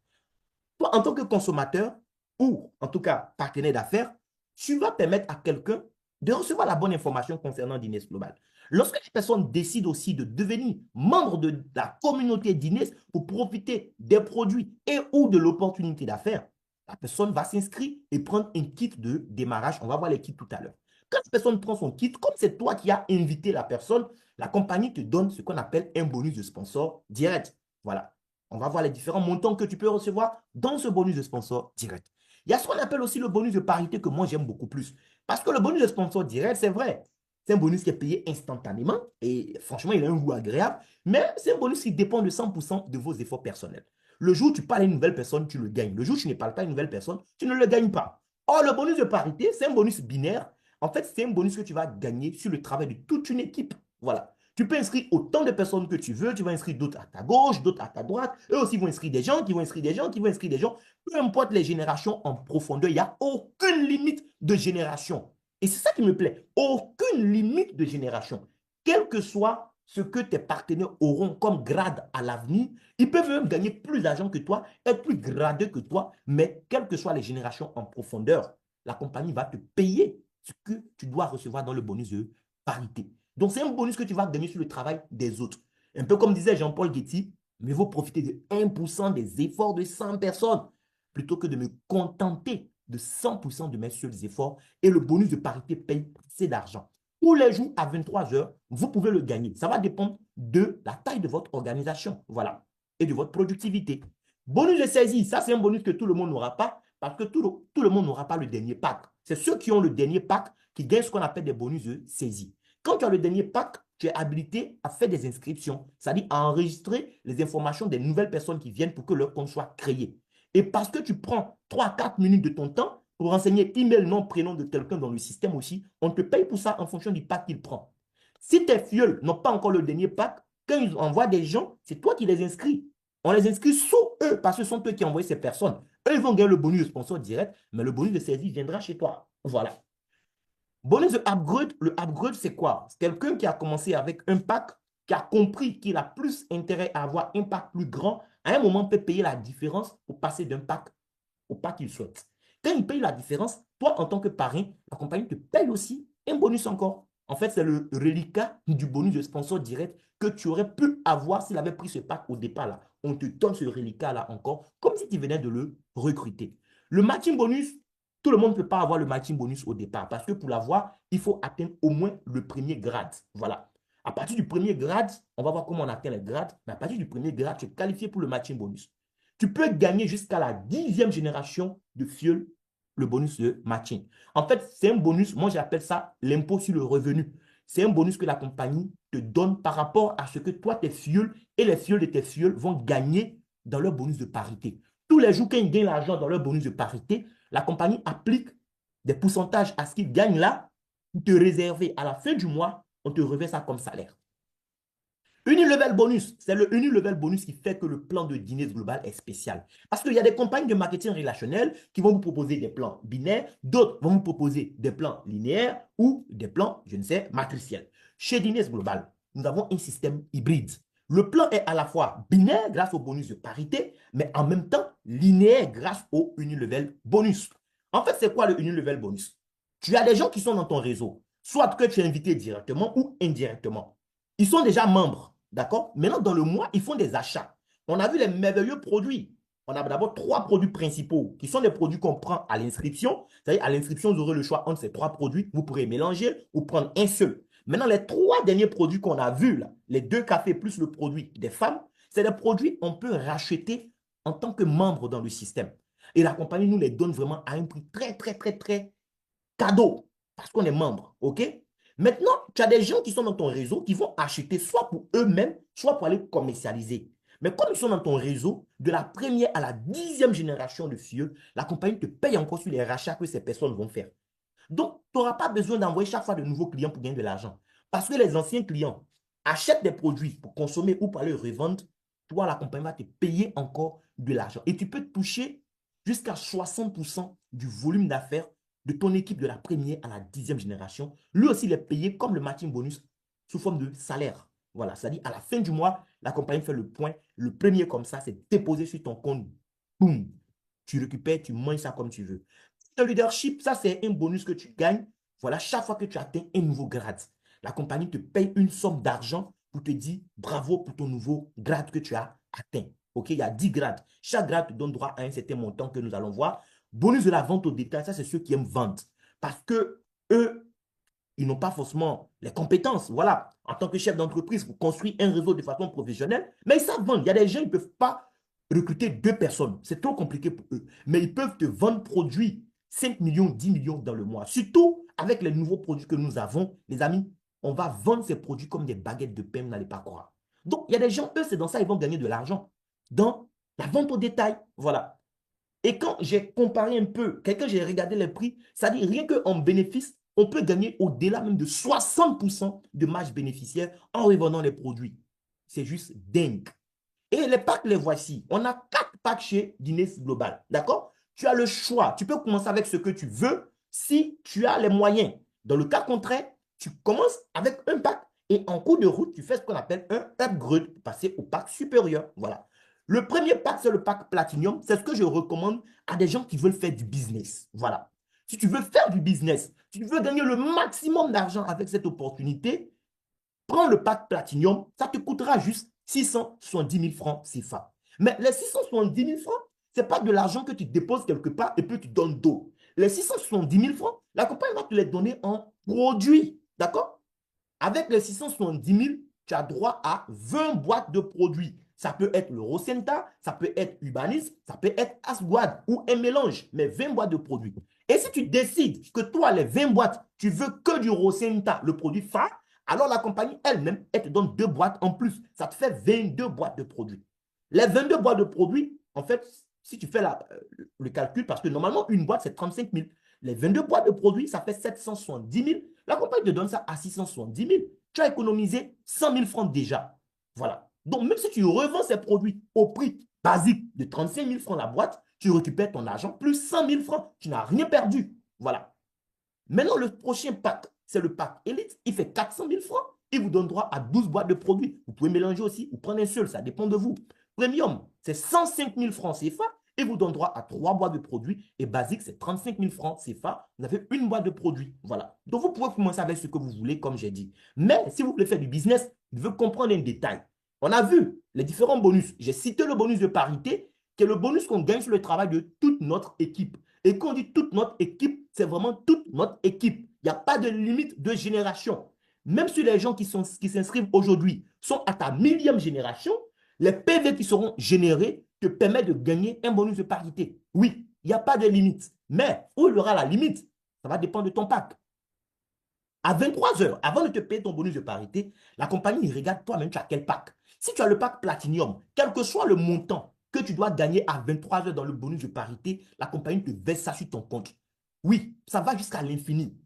Toi, en tant que consommateur ou en tout cas partenaire d'affaires, tu vas permettre à quelqu'un de recevoir la bonne information concernant Dines Global. Lorsque les personnes décident aussi de devenir membre de la communauté d'Inès pour profiter des produits et ou de l'opportunité d'affaires, la personne va s'inscrire et prendre un kit de démarrage. On va voir les kits tout à l'heure. Quand la personne prend son kit, comme c'est toi qui as invité la personne, la compagnie te donne ce qu'on appelle un bonus de sponsor direct. Voilà. On va voir les différents montants que tu peux recevoir dans ce bonus de sponsor direct. Il y a ce qu'on appelle aussi le bonus de parité que moi j'aime beaucoup plus. Parce que le bonus de sponsor direct, c'est vrai. C'est un bonus qui est payé instantanément et franchement, il a un goût agréable. Mais c'est un bonus qui dépend de 100% de vos efforts personnels. Le jour où tu parles à une nouvelle personne, tu le gagnes. Le jour où tu ne parles pas à une nouvelle personne, tu ne le gagnes pas. Or, le bonus de parité, c'est un bonus binaire. En fait, c'est un bonus que tu vas gagner sur le travail de toute une équipe. Voilà. Tu peux inscrire autant de personnes que tu veux. Tu vas inscrire d'autres à ta gauche, d'autres à ta droite. Eux aussi vont inscrire des gens, qui vont inscrire des gens, qui vont inscrire des gens. Peu importe les générations en profondeur, il n'y a aucune limite de génération. Et c'est ça qui me plaît. Aucune limite de génération. Quel que soit ce que tes partenaires auront comme grade à l'avenir. Ils peuvent même gagner plus d'argent que toi, être plus gradés que toi, mais quelles que soient les générations en profondeur, la compagnie va te payer ce que tu dois recevoir dans le bonus de parité. Donc, c'est un bonus que tu vas gagner sur le travail des autres. Un peu comme disait Jean-Paul Getty, mais il faut profiter de 1% des efforts de 100 personnes plutôt que de me contenter de 100% de mes seuls efforts et le bonus de parité paye assez d'argent. Tous les jours à 23 heures, vous pouvez le gagner. Ça va dépendre de la taille de votre organisation, voilà, et de votre productivité. Bonus de saisie, ça c'est un bonus que tout le monde n'aura pas parce que tout le monde n'aura pas le dernier pack. C'est ceux qui ont le dernier pack qui gagnent ce qu'on appelle des bonus de saisie. Quand tu as le dernier pack, tu es habilité à faire des inscriptions, c'est-à-dire à enregistrer les informations des nouvelles personnes qui viennent pour que leur compte soit créé. Et parce que tu prends 3-4 minutes de ton temps pour renseigner email, nom, prénom de quelqu'un dans le système aussi, on te paye pour ça en fonction du pack qu'il prend. Si tes fioles n'ont pas encore le dernier pack, quand ils envoient des gens, c'est toi qui les inscris. On les inscrit sous eux parce que ce sont eux qui envoient ces personnes. Eux, ils vont gagner le bonus de sponsor direct, mais le bonus de saisie viendra chez toi. Voilà. Bonus de upgrade, le upgrade, c'est quoi? C'est quelqu'un qui a commencé avec un pack, qui a compris qu'il a plus intérêt à avoir un pack plus grand, à un moment peut payer la différence pour passer d'un pack au pack qu'il souhaite. Quand il paye la différence, toi, en tant que parrain, la compagnie te paye aussi un bonus encore. En fait, c'est le reliquat du bonus de sponsor direct que tu aurais pu avoir s'il avait pris ce pack au départ là. On te donne ce reliquat-là encore, comme si tu venais de le recruter. Le matching bonus, tout le monde ne peut pas avoir le matching bonus au départ parce que pour l'avoir, il faut atteindre au moins le premier grade. Voilà. À partir du premier grade, on va voir comment on atteint les grades, mais à partir du premier grade, tu es qualifié pour le matching bonus. Tu peux gagner jusqu'à la 10e génération de fuel, le bonus de matching. En fait, c'est un bonus, moi j'appelle ça l'impôt sur le revenu. C'est un bonus que la compagnie te donne par rapport à ce que toi, tes fuels et les fuels de tes fuels vont gagner dans leur bonus de parité. Tous les jours qu'ils gagnent l'argent dans leur bonus de parité, la compagnie applique des pourcentages à ce qu'ils gagnent là pour te réserver. À la fin du mois, on te reverse ça comme salaire. Unilevel bonus, c'est le Unilevel bonus qui fait que le plan de Guinness Global est spécial. Parce qu'il y a des compagnies de marketing relationnel qui vont vous proposer des plans binaires, d'autres vont vous proposer des plans linéaires ou des plans, je ne sais, matriciels. Chez Guinness Global, nous avons un système hybride. Le plan est à la fois binaire grâce au bonus de parité, mais en même temps linéaire grâce au Unilevel bonus. En fait, c'est quoi le Unilevel bonus? Tu as des gens qui sont dans ton réseau, soit que tu es invité directement ou indirectement. Ils sont déjà membres. D'accord? Maintenant, dans le mois, ils font des achats. On a vu les merveilleux produits. On a d'abord 3 produits principaux qui sont des produits qu'on prend à l'inscription. C'est-à-dire, à l'inscription, vous aurez le choix entre ces 3 produits. Vous pourrez mélanger ou prendre un seul. Maintenant, les 3 derniers produits qu'on a vus, là, les 2 cafés plus le produit des femmes, c'est des produits qu'on peut racheter en tant que membre dans le système. Et la compagnie nous les donne vraiment à un prix très, très, très, très cadeau parce qu'on est membre. OK? Maintenant, tu as des gens qui sont dans ton réseau qui vont acheter soit pour eux-mêmes, soit pour aller commercialiser. Mais comme ils sont dans ton réseau, de la première à la 10e génération de fioles, la compagnie te paye encore sur les rachats que ces personnes vont faire. Donc, tu n'auras pas besoin d'envoyer chaque fois de nouveaux clients pour gagner de l'argent. Parce que les anciens clients achètent des produits pour consommer ou pour aller revendre. Toi, la compagnie va te payer encore de l'argent. Et tu peux toucher jusqu'à 60% du volume d'affaires de ton équipe de la première à la 10e génération. Lui aussi, il est payé comme le matching bonus sous forme de salaire. Voilà, c'est-à-dire à la fin du mois, la compagnie fait le point. Le premier comme ça, c'est déposé sur ton compte. Boum! Tu récupères, tu manges ça comme tu veux. Le leadership, ça, c'est un bonus que tu gagnes. Voilà, chaque fois que tu atteins un nouveau grade, la compagnie te paye une somme d'argent pour te dire bravo pour ton nouveau grade que tu as atteint. OK, il y a 10 grades. Chaque grade te donne droit à un certain montant que nous allons voir. Bonus de la vente au détail, ça, c'est ceux qui aiment vendre. Parce que eux, ils n'ont pas forcément les compétences. Voilà, en tant que chef d'entreprise, vous construisez un réseau de façon professionnelle, mais ils savent vendre. Il y a des gens, ils ne peuvent pas recruter 2 personnes. C'est trop compliqué pour eux. Mais ils peuvent te vendre produits 5 millions, 10 millions dans le mois. Surtout avec les nouveaux produits que nous avons, les amis, on va vendre ces produits comme des baguettes de pain, vous n'allez pas croire. Donc, il y a des gens, eux, c'est dans ça, ils vont gagner de l'argent. Dans la vente au détail. Voilà. Et quand j'ai comparé un peu, quelqu'un, j'ai regardé les prix, ça dit rien qu'en bénéfice, on peut gagner au-delà même de 60% de marge bénéficiaire en revendant les produits. C'est juste dingue. Et les packs, les voici. On a 4 packs chez Guinness Global. D'accord? Tu as le choix. Tu peux commencer avec ce que tu veux si tu as les moyens. Dans le cas contraire, tu commences avec un pack Et en cours de route, tu fais ce qu'on appelle un upgrade pour passer au pack supérieur. Voilà. Le premier pack, c'est le pack Platinum. C'est ce que je recommande à des gens qui veulent faire du business. Voilà. Si tu veux faire du business, si tu veux gagner le maximum d'argent avec cette opportunité, prends le pack Platinum. Ça te coûtera juste 670 000 francs CFA. Mais les 670 000 francs, ce n'est pas de l'argent que tu déposes quelque part et puis tu donnes d'eau. Les 670 000 francs, la compagnie va te les donner en produits. D'accord? Avec les 670 000, tu as droit à 20 boîtes de produits. Ça peut être le Rosenta, ça peut être Ubanis, ça peut être Asguad ou un mélange, mais 20 boîtes de produits. Et si tu décides que toi, les 20 boîtes, tu veux que du Rosenta, le produit phare, alors la compagnie elle-même, elle te donne 2 boîtes en plus. Ça te fait 22 boîtes de produits. Les 22 boîtes de produits, en fait, si tu fais le calcul, parce que normalement, une boîte, c'est 35 000. Les 22 boîtes de produits, ça fait 770 000. La compagnie te donne ça à 670 000. Tu as économisé 100 000 francs déjà. Voilà. Donc, même si tu revends ces produits au prix basique de 35 000 francs la boîte, tu récupères ton argent plus 100 000 francs. Tu n'as rien perdu. Voilà. Maintenant, le prochain pack, c'est le pack Elite. Il fait 400 000 francs. Il vous donne droit à 12 boîtes de produits. Vous pouvez mélanger aussi ou prendre un seul. Ça dépend de vous. Premium, c'est 105 000 francs CFA. Il vous donne droit à 3 boîtes de produits. Et basique, c'est 35 000 francs CFA. Vous avez une boîte de produits. Voilà. Donc, vous pouvez commencer avec ce que vous voulez, comme j'ai dit. Mais si vous voulez faire du business, vous devez comprendre un détail. On a vu les différents bonus. J'ai cité le bonus de parité, qui est le bonus qu'on gagne sur le travail de toute notre équipe. Et quand on dit toute notre équipe, c'est vraiment toute notre équipe. Il n'y a pas de limite de génération. Même si les gens qui s'inscrivent aujourd'hui sont à ta millième génération, les PV qui seront générés te permettent de gagner un bonus de parité. Oui, il n'y a pas de limite. Mais où il y aura la limite, ça va dépendre de ton pack. À 23 heures, avant de te payer ton bonus de parité, la compagnie regarde toi-même, tu as quel pack. Si tu as le pack Platinum, quel que soit le montant que tu dois gagner à 23 heures dans le bonus de parité, la compagnie te verse ça sur ton compte. Oui, ça va jusqu'à l'infini.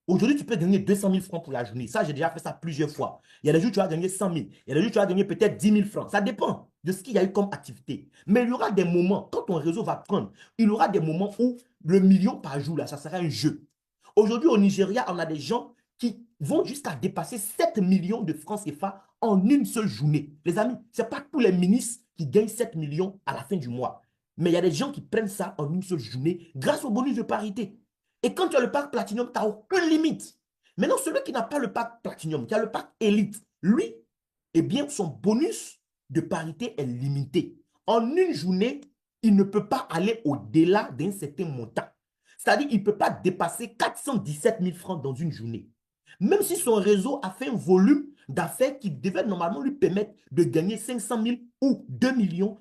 Aujourd'hui, tu peux gagner 200 000 francs pour la journée. Ça, j'ai déjà fait ça plusieurs fois. Il y a des jours où tu vas gagner 100 000. Il y a des jours où tu vas gagner peut-être 10 000 francs. Ça dépend de ce qu'il y a eu comme activité. Mais il y aura des moments, quand ton réseau va prendre, il y aura des moments où le million par jour, là, ça sera un jeu. Aujourd'hui, au Nigeria, on a des gens qui vont jusqu'à dépasser 7 millions de francs CFA en une seule journée. Les amis, ce n'est pas tous les ministres qui gagnent 7 millions à la fin du mois. Mais il y a des gens qui prennent ça en une seule journée grâce au bonus de parité. Et quand tu as le pack Platinum, tu n'as aucune limite. Maintenant, celui qui n'a pas le pack Platinum, qui a le pack Elite, lui, eh bien, son bonus de parité est limité. En une journée, il ne peut pas aller au-delà d'un certain montant. C'est-à-dire qu'il ne peut pas dépasser 417 000 francs dans une journée. Même si son réseau a fait un volume d'affaires qui devait normalement lui permettre de gagner 500 000 ou 2 millions,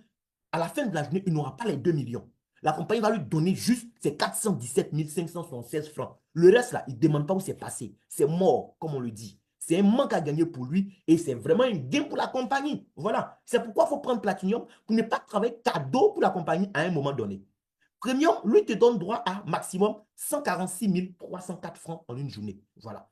à la fin de la journée, il n'aura pas les 2 millions. La compagnie va lui donner juste ses 417 576 francs. Le reste, là, il ne demande pas où c'est passé. C'est mort, comme on le dit. C'est un manque à gagner pour lui et c'est vraiment un gain pour la compagnie. Voilà. C'est pourquoi il faut prendre Platinum pour ne pas travailler cadeau pour la compagnie à un moment donné. Premium, lui, te donne droit à maximum 146 304 francs en une journée. Voilà.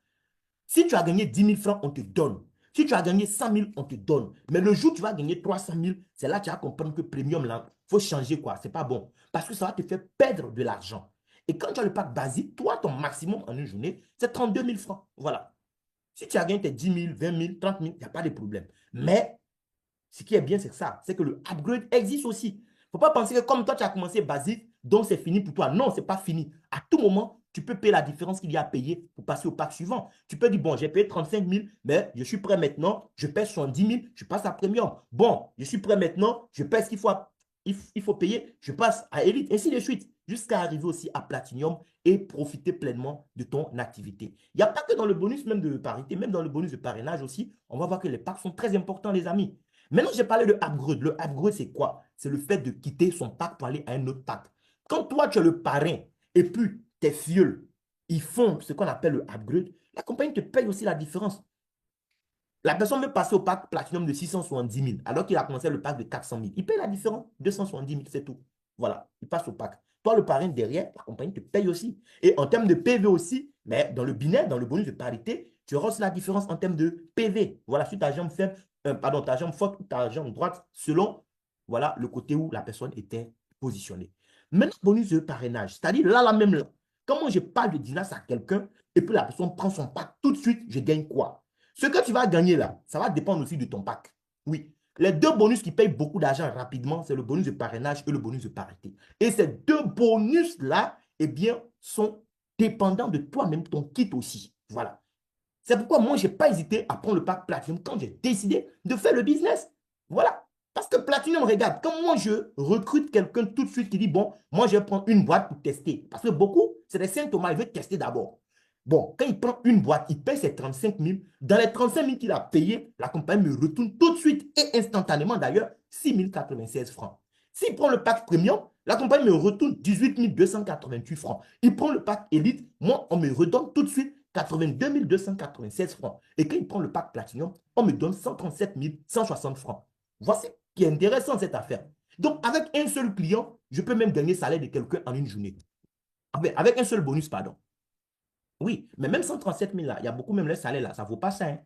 Si tu as gagné 10 000 francs, on te donne. Si tu as gagné 100 000, on te donne. Mais le jour où tu vas gagner 300 000, c'est là que tu vas comprendre que Premium, là, il faut changer quoi. C'est pas bon. Parce que ça va te faire perdre de l'argent. Et quand tu as le pack basique, toi, ton maximum en une journée, c'est 32 000 francs. Voilà. Si tu as gagné tes 10 000, 20 000, 30 000, il n'y a pas de problème. Mais ce qui est bien, c'est ça. C'est que le upgrade existe aussi. Il ne faut pas penser que comme toi, tu as commencé basique, donc c'est fini pour toi. Non, ce n'est pas fini. À tout moment, tu peux payer la différence qu'il y a à payer pour passer au pack suivant. Tu peux dire, bon, j'ai payé 35 000, mais je suis prêt maintenant, je paye 70 000, je passe à Premium. Bon, je suis prêt maintenant, je paye ce qu'il faut payer, je passe à Elite, ainsi de suite, jusqu'à arriver aussi à Platinum et profiter pleinement de ton activité. Il n'y a pas que dans le bonus même de parité, même dans le bonus de parrainage aussi, on va voir que les packs sont très importants, les amis. Maintenant, j'ai parlé de upgrade. Le upgrade, c'est quoi? C'est le fait de quitter son pack pour aller à un autre pack. Quand toi, tu es le parrain et puis tes filleuls, ils font ce qu'on appelle le upgrade, la compagnie te paye aussi la différence. La personne veut passer au pack Platinum de 670 000 alors qu'il a commencé le pack de 400 000. Il paye la différence, 270 000, c'est tout. Voilà, il passe au pack. Toi, le parrain derrière, la compagnie te paye aussi. Et en termes de PV aussi, mais dans le binaire, dans le bonus de parité, tu auras aussi la différence en termes de PV. Voilà, sur ta jambe faible, pardon, ta jambe forte ou ta jambe droite, selon voilà, le côté où la personne était positionnée. Maintenant, bonus de parrainage, c'est-à-dire là, même là, comment je parle de Dinas à quelqu'un et puis la personne prend son pack tout de suite, je gagne quoi? Ce que tu vas gagner là, ça va dépendre aussi de ton pack. Oui. Les deux bonus qui payent beaucoup d'argent rapidement, c'est le bonus de parrainage et le bonus de parité. Et ces deux bonus-là, eh bien, sont dépendants de toi-même, ton kit aussi. Voilà. C'est pourquoi moi, je n'ai pas hésité à prendre le pack Platinum quand j'ai décidé de faire le business. Voilà. Parce que Platinum, regarde, quand moi je recrute quelqu'un tout de suite qui dit, bon, moi je vais prendre une boîte pour tester. Parce que beaucoup, c'est des symptômes, ils veulent tester d'abord. Bon, quand il prend une boîte, il paye ses 35 000. Dans les 35 000 qu'il a payé, la compagnie me retourne tout de suite et instantanément d'ailleurs 6 096 francs. S'il prend le pack premium, la compagnie me retourne 18 288 francs. Il prend le pack élite, moi, on me redonne tout de suite 82 296 francs. Et quand il prend le pack platinum, on me donne 137 160 francs. Voici qui est intéressant cette affaire. Donc, avec un seul client, je peux même gagner le salaire de quelqu'un en une journée. Avec un seul bonus, pardon. Oui, mais même 137 000 là, il y a beaucoup même le salaire là, ça ne vaut pas ça. Hein.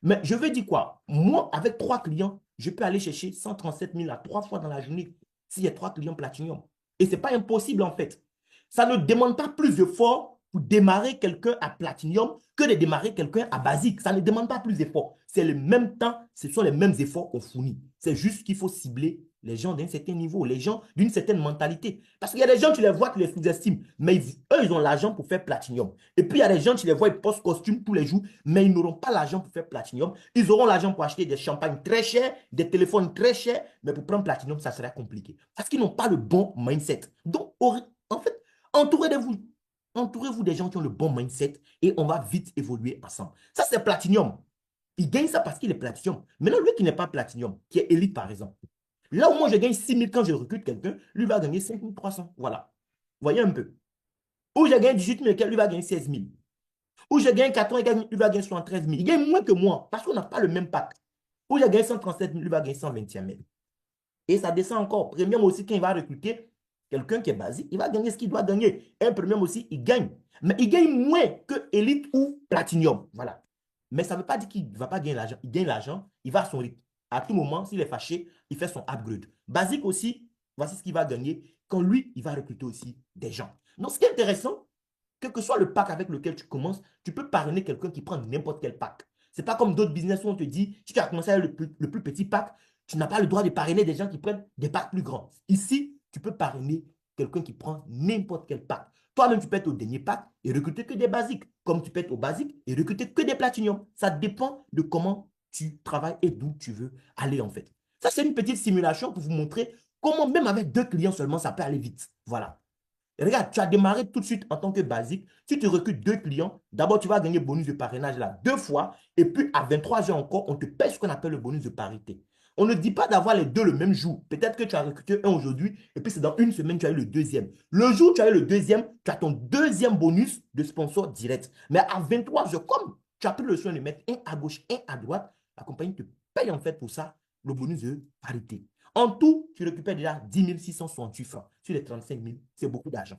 Mais je veux dire quoi? Moi, avec trois clients, je peux aller chercher 137 000 à trois fois dans la journée s'il y a trois clients Platinum. Et ce n'est pas impossible en fait. Ça ne demande pas plus d'efforts pour démarrer quelqu'un à Platinum que de démarrer quelqu'un à Basique. Ça ne demande pas plus d'efforts. C'est le même temps, ce sont les mêmes efforts qu'on fournit. C'est juste qu'il faut cibler les gens d'un certain niveau, les gens d'une certaine mentalité. Parce qu'il y a des gens, tu les vois, tu les sous-estimes, mais eux, ils ont l'argent pour faire Platinum. Et puis, il y a des gens, tu les vois, ils postent costume tous les jours, mais ils n'auront pas l'argent pour faire Platinum. Ils auront l'argent pour acheter des champagnes très chers, des téléphones très chers, mais pour prendre Platinum, ça sera compliqué. Parce qu'ils n'ont pas le bon mindset. Donc, en fait, entourez-vous. Entourez-vous des gens qui ont le bon mindset et on va vite évoluer ensemble. Ça, c'est Platinum. Il gagne ça parce qu'il est Platinum. Maintenant, lui qui n'est pas Platinum, qui est élite, par exemple, là où moi, je gagne 6 000 quand je recrute quelqu'un, lui va gagner 5 300. Voilà. Voyez un peu. Ou je gagne 18 000, lui va gagner 16 000. Ou je gagne 80 000, lui va gagner 73 000. Il gagne moins que moi parce qu'on n'a pas le même pack. Ou je gagne 137 000, lui va gagner 121 000. Et ça descend encore. Premium aussi, quand il va recruter quelqu'un qui est basique, il va gagner ce qu'il doit gagner. Un premium aussi, il gagne. Mais il gagne moins que Elite ou Platinum. Voilà. Mais ça ne veut pas dire qu'il ne va pas gagner l'argent. Il gagne l'argent, il va à son rythme. À tout moment, s'il est fâché, il fait son upgrade. Basique aussi, voici ce qu'il va gagner quand lui, il va recruter aussi des gens. Donc, ce qui est intéressant, quel que soit le pack avec lequel tu commences, tu peux parrainer quelqu'un qui prend n'importe quel pack. Ce n'est pas comme d'autres business où on te dit, si tu as commencé avec le plus petit pack, tu n'as pas le droit de parrainer des gens qui prennent des packs plus grands. Ici, tu peux parrainer quelqu'un qui prend n'importe quel pack. Toi-même, tu peux être au dernier pack et recruter que des basiques, comme tu peux être au basique et recruter que des platiniums. Ça dépend de comment tu travailles et d'où tu veux aller en fait. Ça, c'est une petite simulation pour vous montrer comment même avec deux clients seulement, ça peut aller vite. Voilà. Regarde, tu as démarré tout de suite en tant que basique. Si tu recrutes deux clients, d'abord, tu vas gagner le bonus de parrainage là deux fois. Et puis, à 23 heures encore, on te paye ce qu'on appelle le bonus de parité. On ne dit pas d'avoir les deux le même jour. Peut-être que tu as recruté un aujourd'hui et puis c'est dans une semaine, tu as eu le deuxième. Le jour où tu as eu le deuxième, tu as ton deuxième bonus de sponsor direct. Mais à 23 heures, comme tu as pris le soin de mettre un à gauche, un à droite, la compagnie te paye en fait pour ça le bonus de parité. En tout, tu récupères déjà 10 668 francs sur les 35 000. C'est beaucoup d'argent.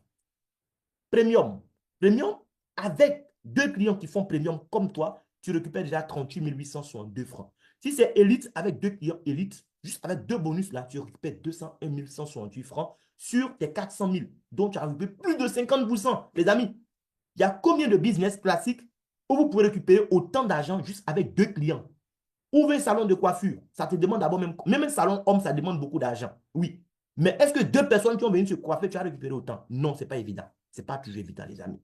Premium. Premium, avec deux clients qui font premium comme toi, tu récupères déjà 38 862 francs. Si c'est élite, avec deux clients élite, juste avec deux bonus là, tu récupères 201 168 francs sur tes 400 000. Donc, tu as récupéré plus de 50%. Les amis, il y a combien de business classiques où vous pouvez récupérer autant d'argent juste avec deux clients? Ouvre un salon de coiffure, ça te demande d'abord même un salon homme, ça demande beaucoup d'argent. Oui. Mais est-ce que deux personnes qui ont venu se coiffer, tu as récupéré autant? Non, ce n'est pas évident. Ce n'est pas toujours évident, les amis.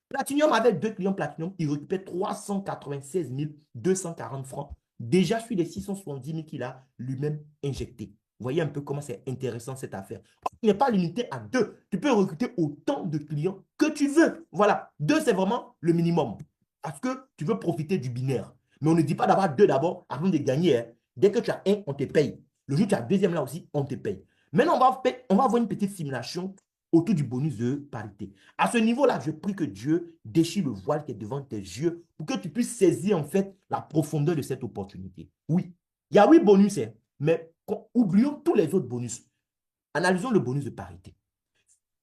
Platinum, avec deux clients Platinum, il récupère 396 240 francs. Déjà sur les 670 000 qu'il a lui-même injecté. Voyez un peu comment c'est intéressant cette affaire. Tu n'es pas limité à deux. Tu peux recruter autant de clients que tu veux. Voilà. Deux, c'est vraiment le minimum. Parce que tu veux profiter du binaire. Mais on ne dit pas d'avoir deux d'abord avant de gagner. Hein. Dès que tu as un, on te paye. Le jour où tu as deuxième là aussi, on te paye. Maintenant, on va avoir une petite simulation autour du bonus de parité. À ce niveau-là, je prie que Dieu déchire le voile qui est devant tes yeux pour que tu puisses saisir en fait la profondeur de cette opportunité. Oui, il y a 8 bonus, hein, mais oublions tous les autres bonus. Analysons le bonus de parité.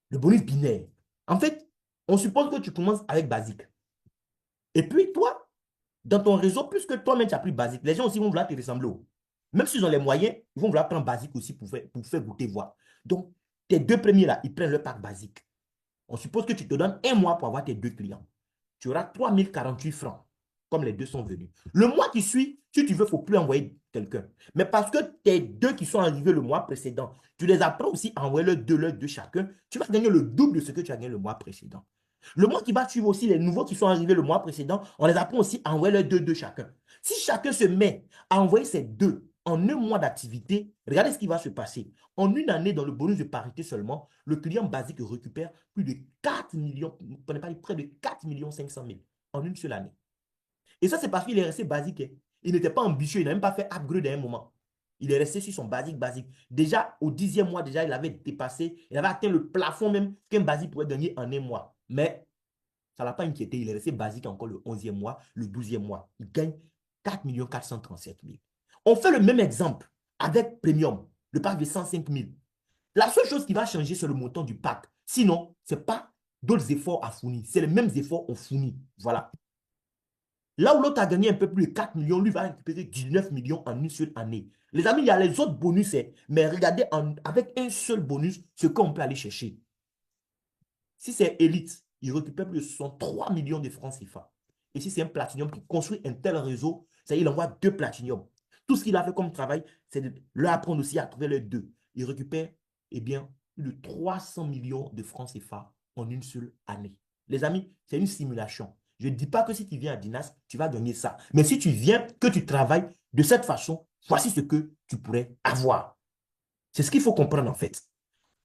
Le bonus binaire. En fait, on suppose que tu commences avec basique. Et puis toi, dans ton réseau, puisque toi-même tu as pris basique, les gens aussi vont vouloir te ressembler. Même s'ils ont les moyens, ils vont vouloir prendre basique aussi pour faire goûter voir. Donc, tes deux premiers là, ils prennent le pack basique. On suppose que tu te donnes un mois pour avoir tes deux clients. Tu auras 3 048 francs. comme les deux sont venus. Le mois qui suit, si tu veux, il ne faut plus envoyer quelqu'un. Mais parce que tes deux qui sont arrivés le mois précédent, tu les apprends aussi à envoyer le deux chacun, tu vas gagner le double de ce que tu as gagné le mois précédent. Le mois qui va suivre aussi, les nouveaux qui sont arrivés le mois précédent, on les apprend aussi à envoyer le deux chacun. Si chacun se met à envoyer ces deux en un mois d'activité, regardez ce qui va se passer. En une année, dans le bonus de parité seulement, le client basique récupère plus de 4 millions, près de 4 millions 500 000 en une seule année. Et ça, c'est parce qu'il est resté basique. Hein. Il n'était pas ambitieux, il n'a même pas fait upgrade à un moment. Il est resté sur son basique. Déjà, au 10e mois, déjà, il avait dépassé, il avait atteint le plafond même qu'un basique pourrait gagner en un mois. Mais ça ne l'a pas inquiété. Il est resté basique encore le 11e mois, le 12e mois. Il gagne 4 437 000. On fait le même exemple avec Premium, le pack de 105 000. La seule chose qui va changer, c'est le montant du pack. Sinon, ce n'est pas d'autres efforts à fournir. C'est les mêmes efforts qu'on fournit. Voilà. Là où l'autre a gagné un peu plus de 4 millions, lui va récupérer 19 millions en une seule année. Les amis, il y a les autres bonus, mais regardez avec un seul bonus ce qu'on peut aller chercher. Si c'est Elite, il récupère plus de 63 millions de francs CFA. Et si c'est un Platinum qui construit un tel réseau, ça, il envoie 2 Platinum. Tout ce qu'il a fait comme travail, c'est de leur apprendre aussi à trouver les deux. Il récupère, eh bien, plus de 300 millions de francs CFA en une seule année. Les amis, c'est une simulation. Je ne dis pas que si tu viens à Dinas, tu vas gagner ça. Mais si tu viens, que tu travailles de cette façon, voici ce que tu pourrais avoir. C'est ce qu'il faut comprendre en fait.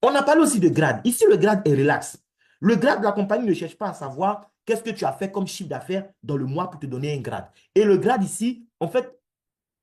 On a parlé aussi de grade. Ici, le grade est relax. Le grade de la compagnie ne cherche pas à savoir qu'est-ce que tu as fait comme chiffre d'affaires dans le mois pour te donner un grade. Et le grade ici, en fait,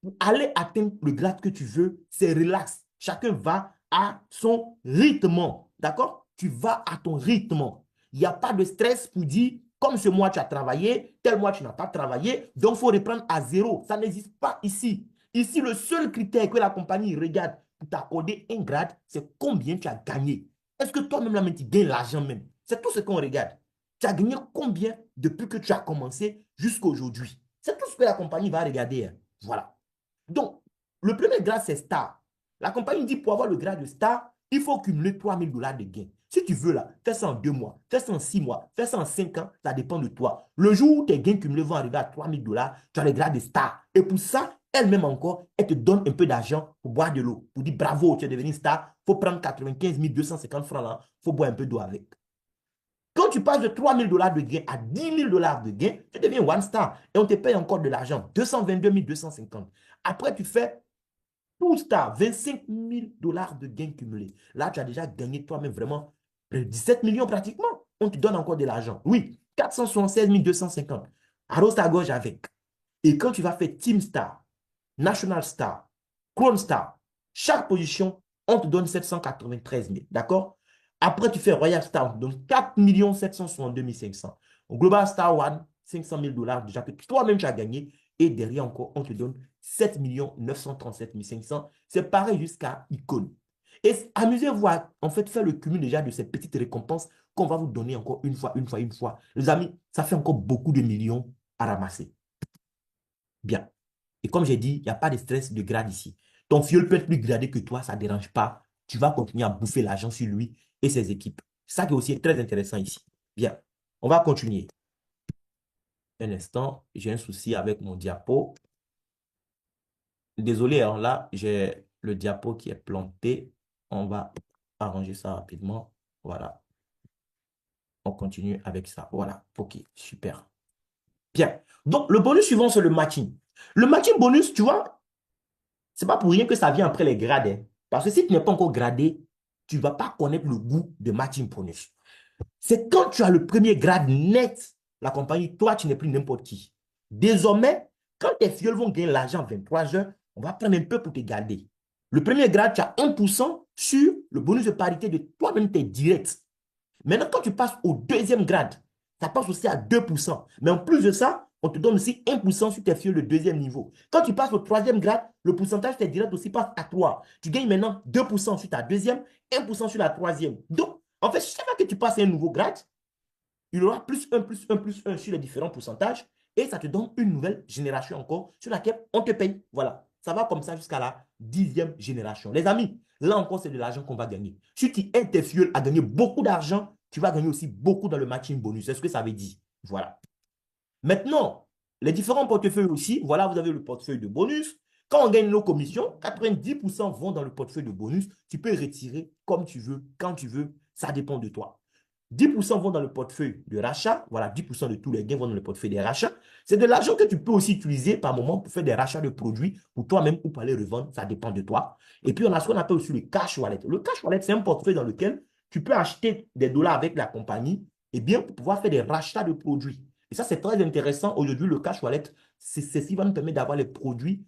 pour aller atteindre le grade que tu veux, c'est relax. Chacun va à son rythme. D'accord? Tu vas à ton rythme. Il n'y a pas de stress pour dire, comme ce mois tu as travaillé, tel mois tu n'as pas travaillé, donc il faut reprendre à zéro. Ça n'existe pas ici. Ici, le seul critère que la compagnie regarde pour t'accorder un grade, c'est combien tu as gagné. Est-ce que toi-même, là, tu gagnes l'argent même? C'est tout ce qu'on regarde. Tu as gagné combien depuis que tu as commencé jusqu'à aujourd'hui? C'est tout ce que la compagnie va regarder. Hein. Voilà. Donc, le premier grade, c'est Star. La compagnie dit pour avoir le grade de Star, il faut cumuler 3 000 $ de gains. Si tu veux, là, fais ça en 2 mois, fais ça en 6 mois, fais ça en 5 ans, ça dépend de toi. Le jour où tes gains cumulés vont arriver à 3 000 $, tu as le grade de Star. Et pour ça, elle-même encore, elle te donne un peu d'argent pour boire de l'eau. Pour dire bravo, tu es devenu star, il faut prendre 95 250 francs là, il faut boire un peu d'eau avec. Quand tu passes de 3 000 $ de gain à 10 000 $ de gain, tu deviens one star et on te paye encore de l'argent, 222 250. Après, tu fais tout star, 25 000 $ de gains cumulés. Là, tu as déjà gagné toi-même vraiment 17 millions pratiquement. On te donne encore de l'argent. Oui, 476 250. Arrose ta gorge avec. Et quand tu vas faire Team Star, National Star, Crown Star, chaque position, on te donne 793 000. D'accord? Après, tu fais Royal Star, donc 4 762 500. Global Star One, 500 000 $ déjà que toi-même tu as gagné. Et derrière encore, on te donne 7 937 500. C'est pareil jusqu'à Icône. Et amusez-vous à en fait faire le cumul déjà de ces petites récompenses qu'on va vous donner encore une fois, une fois, une fois. Les amis, ça fait encore beaucoup de millions à ramasser. Bien. Et comme j'ai dit, il n'y a pas de stress de grade ici. Ton filleul peut être plus gradé que toi, ça ne dérange pas. Tu vas continuer à bouffer l'argent sur lui et ses équipes. Ça qui est aussi très intéressant ici. Bien, on va continuer. Un instant, j'ai un souci avec mon diapo. Désolé, alors là, j'ai le diapo qui est planté. On va arranger ça rapidement. Voilà. On continue avec ça. Voilà. OK, super. Bien. Donc, le bonus suivant, c'est le matching. Le matching bonus, tu vois, c'est pas pour rien que ça vient après les grades. Hein. Parce que si tu n'es pas encore gradé, tu ne vas pas connaître le goût de matching bonus. C'est quand tu as le premier grade net, la compagnie, toi, tu n'es plus n'importe qui. Désormais, quand tes filles vont gagner l'argent en 23 heures, on va prendre un peu pour te garder. Le premier grade, tu as 1% sur le bonus de parité de toi-même, tes directs. Maintenant, quand tu passes au deuxième grade, ça passe aussi à 2%. Mais en plus de ça, on te donne aussi 1% sur tes fioles de deuxième niveau. Quand tu passes au troisième grade, le pourcentage de tes directs aussi passe à 3. Tu gagnes maintenant 2% sur ta deuxième, 1% sur la troisième. Donc, en fait, chaque fois que tu passes à un nouveau grade, il y aura plus 1, plus 1, plus 1 sur les différents pourcentages et ça te donne une nouvelle génération encore sur laquelle on te paye. Voilà. Ça va comme ça jusqu'à la 10e génération. Les amis, là encore, c'est de l'argent qu'on va gagner. Si tu aides tes fioles à gagner beaucoup d'argent, tu vas gagner aussi beaucoup dans le matching bonus. C'est ce que ça veut dire. Voilà. Maintenant, Les différents portefeuilles aussi, voilà, vous avez le portefeuille de bonus. Quand on gagne nos commissions, 90% vont dans le portefeuille de bonus. Tu peux retirer comme tu veux, quand tu veux, ça dépend de toi. 10% vont dans le portefeuille de rachat. Voilà, 10% de tous les gains vont dans le portefeuille des rachats. C'est de l'argent que tu peux aussi utiliser par moment pour faire des rachats de produits pour toi-même ou pour aller revendre. Ça dépend de toi. Et puis, on a ce qu'on appelle aussi le cash wallet. Le cash wallet, c'est un portefeuille dans lequel tu peux acheter des dollars avec la compagnie et bien pour pouvoir faire des rachats de produits. Et ça, c'est très intéressant. Aujourd'hui, le cash wallet, c'est ce qui va nous permettre d'avoir les produits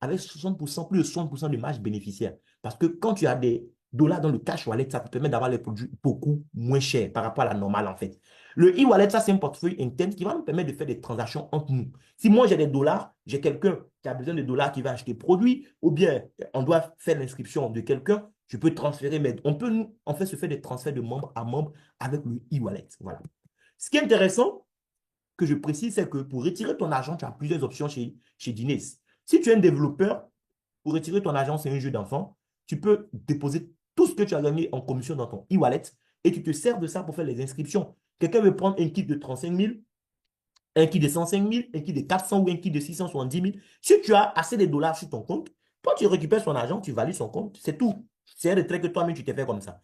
avec 60%, plus de 60% de marge bénéficiaire. Parce que quand tu as des dollars dans le cash wallet, ça te permet d'avoir les produits beaucoup moins chers par rapport à la normale, en fait. Le e-wallet, ça, c'est un portefeuille interne qui va nous permettre de faire des transactions entre nous. Si moi, j'ai des dollars, j'ai quelqu'un qui a besoin de dollars qui va acheter produit, ou bien on doit faire l'inscription de quelqu'un, je peux transférer, mais on peut, nous, en fait, se faire des transferts de membre à membre avec le e-wallet. Voilà. Ce qui est intéressant, que je précise, c'est que pour retirer ton argent, tu as plusieurs options chez Dines. Si tu es un développeur, pour retirer ton argent, c'est un jeu d'enfant, tu peux déposer tout ce que tu as gagné en commission dans ton e-wallet et tu te sers de ça pour faire les inscriptions. Quelqu'un veut prendre un kit de 35 000, un kit de 105 000, un kit de 400 ou un kit de 670 000. Si tu as assez de dollars sur ton compte, toi, tu récupères son argent, tu valides son compte, c'est tout. C'est un retrait que toi-même, tu t'es fait comme ça.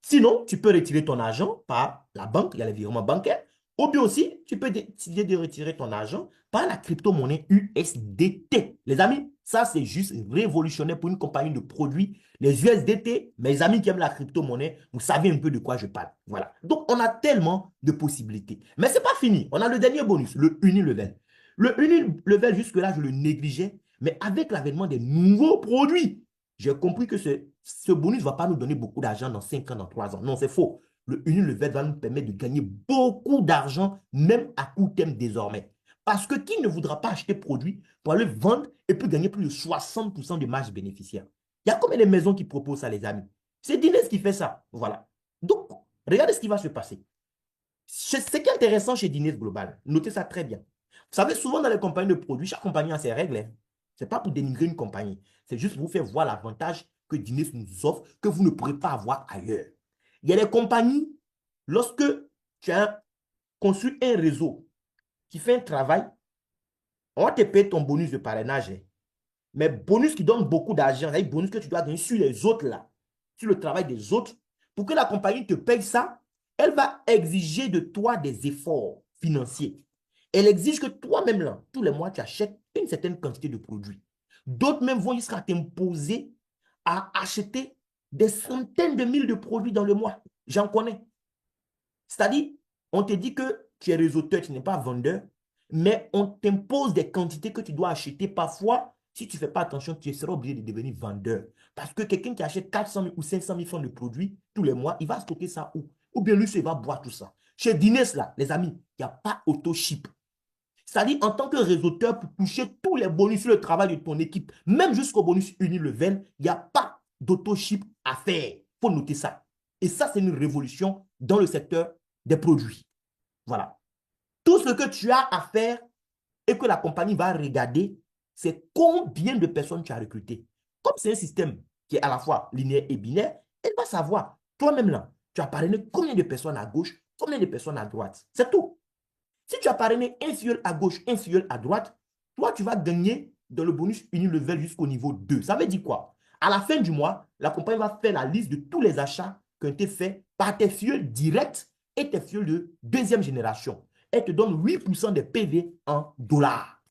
Sinon, tu peux retirer ton argent par la banque, il y a les virements bancaires, ou bien aussi, tu peux décider de retirer ton argent par la crypto-monnaie USDT. Les amis, ça, c'est juste révolutionnaire pour une compagnie de produits. Les USDT, mes amis qui aiment la crypto-monnaie, vous savez un peu de quoi je parle. Voilà. Donc, on a tellement de possibilités. Mais ce n'est pas fini. On a le dernier bonus, le Unilevel. Le Unilevel, jusque-là, je le négligeais, mais avec l'avènement des nouveaux produits, j'ai compris que ce bonus ne va pas nous donner beaucoup d'argent dans 5 ans, dans 3 ans. Non, c'est faux. Le Unilevel va nous permettre de gagner beaucoup d'argent, même à court terme désormais. Parce que qui ne voudra pas acheter produit pour aller vendre et puis gagner plus de 60% de marge bénéficiaire? Il y a combien de maisons qui proposent ça, les amis? C'est Dines qui fait ça. Voilà. Donc, regardez ce qui va se passer. Ce qui est intéressant chez Dines Global, notez ça très bien. Vous savez, souvent dans les compagnies de produits, chaque compagnie a ses règles. Hein. Ce n'est pas pour dénigrer une compagnie. C'est juste pour vous faire voir l'avantage que Dines nous offre, que vous ne pourrez pas avoir ailleurs. Il y a des compagnies, lorsque tu as construit un réseau qui fait un travail, on va te payer ton bonus de parrainage. Hein. Mais bonus qui donne beaucoup d'argent, c'est-à-dire bonus que tu dois gagner sur les autres là, sur le travail des autres, pour que la compagnie te paye ça, elle va exiger de toi des efforts financiers. Elle exige que toi-même là, tous les mois, tu achètes une certaine quantité de produits. D'autres même vont jusqu'à t'imposer à acheter des centaines de mille de produits dans le mois. J'en connais. C'est-à-dire, on te dit que tu es réseauteur, tu n'es pas vendeur, mais on t'impose des quantités que tu dois acheter. Parfois, si tu ne fais pas attention, tu seras obligé de devenir vendeur. Parce que quelqu'un qui achète 400 000 ou 500 000 francs de produits tous les mois, il va stocker ça où? Ou bien lui, il va boire tout ça. Chez Dines, là, les amis, il n'y a pas auto-ship. C'est-à-dire, en tant que réseauteur, pour toucher tous les bonus sur le travail de ton équipe, même jusqu'au bonus Unilevel, il n'y a pas d'auto-ship à faire. Il faut noter ça. Et ça, c'est une révolution dans le secteur des produits. Voilà. Tout ce que tu as à faire et que la compagnie va regarder, c'est combien de personnes tu as recrutées. Comme c'est un système qui est à la fois linéaire et binaire, elle va savoir, toi-même là, tu as parrainé combien de personnes à gauche, combien de personnes à droite. C'est tout. Si tu as parrainé un filleul à gauche, un filleul à droite, toi, tu vas gagner dans le bonus Unilevel jusqu'au niveau 2. Ça veut dire quoi? À la fin du mois, la compagnie va faire la liste de tous les achats qui ont été faits par tes filleuls directs et tes filleuls de deuxième génération. Elle te donne 8% des PV en dollars.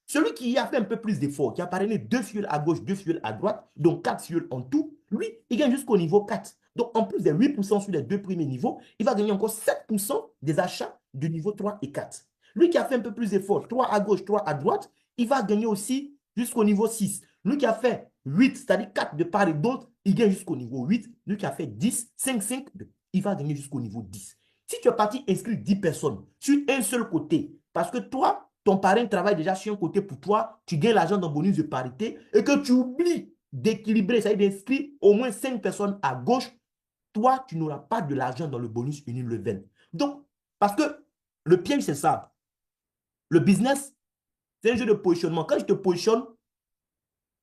Celui qui a fait un peu plus d'efforts, qui a parrainé 2 filleuls à gauche, 2 filleuls à droite, donc 4 filleuls en tout, lui, il gagne jusqu'au niveau 4. Donc, en plus des 8% sur les 2 premiers niveaux, il va gagner encore 7% des achats de niveau 3 et 4. Lui qui a fait un peu plus d'efforts, 3 à gauche, 3 à droite, il va gagner aussi jusqu'au niveau 6. Lui qui a fait 8, c'est-à-dire 4 de part et d'autre, il gagne jusqu'au niveau 8. Lui qui a fait 10, 5, 5, il va gagner jusqu'au niveau 10. Si tu es parti inscrire 10 personnes sur un seul côté, parce que toi, ton parrain travaille déjà sur un côté pour toi, tu gagnes l'argent dans bonus de parité et que tu oublies d'équilibrer, c'est-à-dire d'inscrire au moins 5 personnes à gauche, toi, tu n'auras pas de l'argent dans le bonus Unilevel. Donc, parce que le piège, c'est ça. Le business, c'est un jeu de positionnement. Quand je te positionne,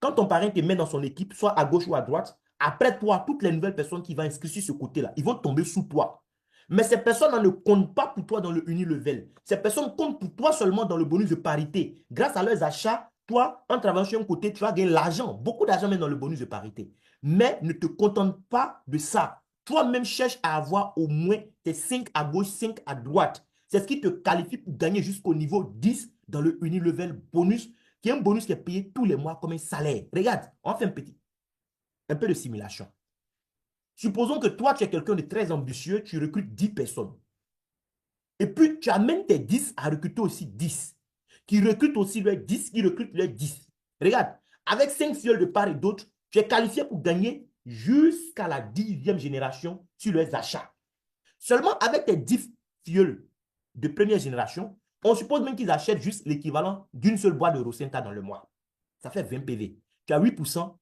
quand ton parrain te met dans son équipe, soit à gauche ou à droite, après toi, toutes les nouvelles personnes qui vont inscrire sur ce côté-là, ils vont tomber sous toi. Mais ces personnes-là ne comptent pas pour toi dans le unilevel. Ces personnes comptent pour toi seulement dans le bonus de parité. Grâce à leurs achats, toi, en travaillant sur un côté, tu vas gagner l'argent, beaucoup d'argent même dans le bonus de parité. Mais ne te contente pas de ça. Toi-même, cherche à avoir au moins tes 5 à gauche, 5 à droite. C'est ce qui te qualifie pour gagner jusqu'au niveau 10 dans le unilevel bonus, qui est un bonus qui est payé tous les mois comme un salaire. Regarde, on fait un peu de simulation. Supposons que toi, tu es quelqu'un de très ambitieux, tu recrutes 10 personnes. Et puis, tu amènes tes 10 à recruter aussi 10. Qui recrutent aussi leurs 10, qui recrutent leurs 10. Regarde, avec 5 fioles de part et d'autre, tu es qualifié pour gagner jusqu'à la 10e génération sur leurs achats. Seulement avec tes 10 fioles de première génération, on suppose même qu'ils achètent juste l'équivalent d'une seule boîte de Rosenta dans le mois. Ça fait 20 PV. Tu as 8%,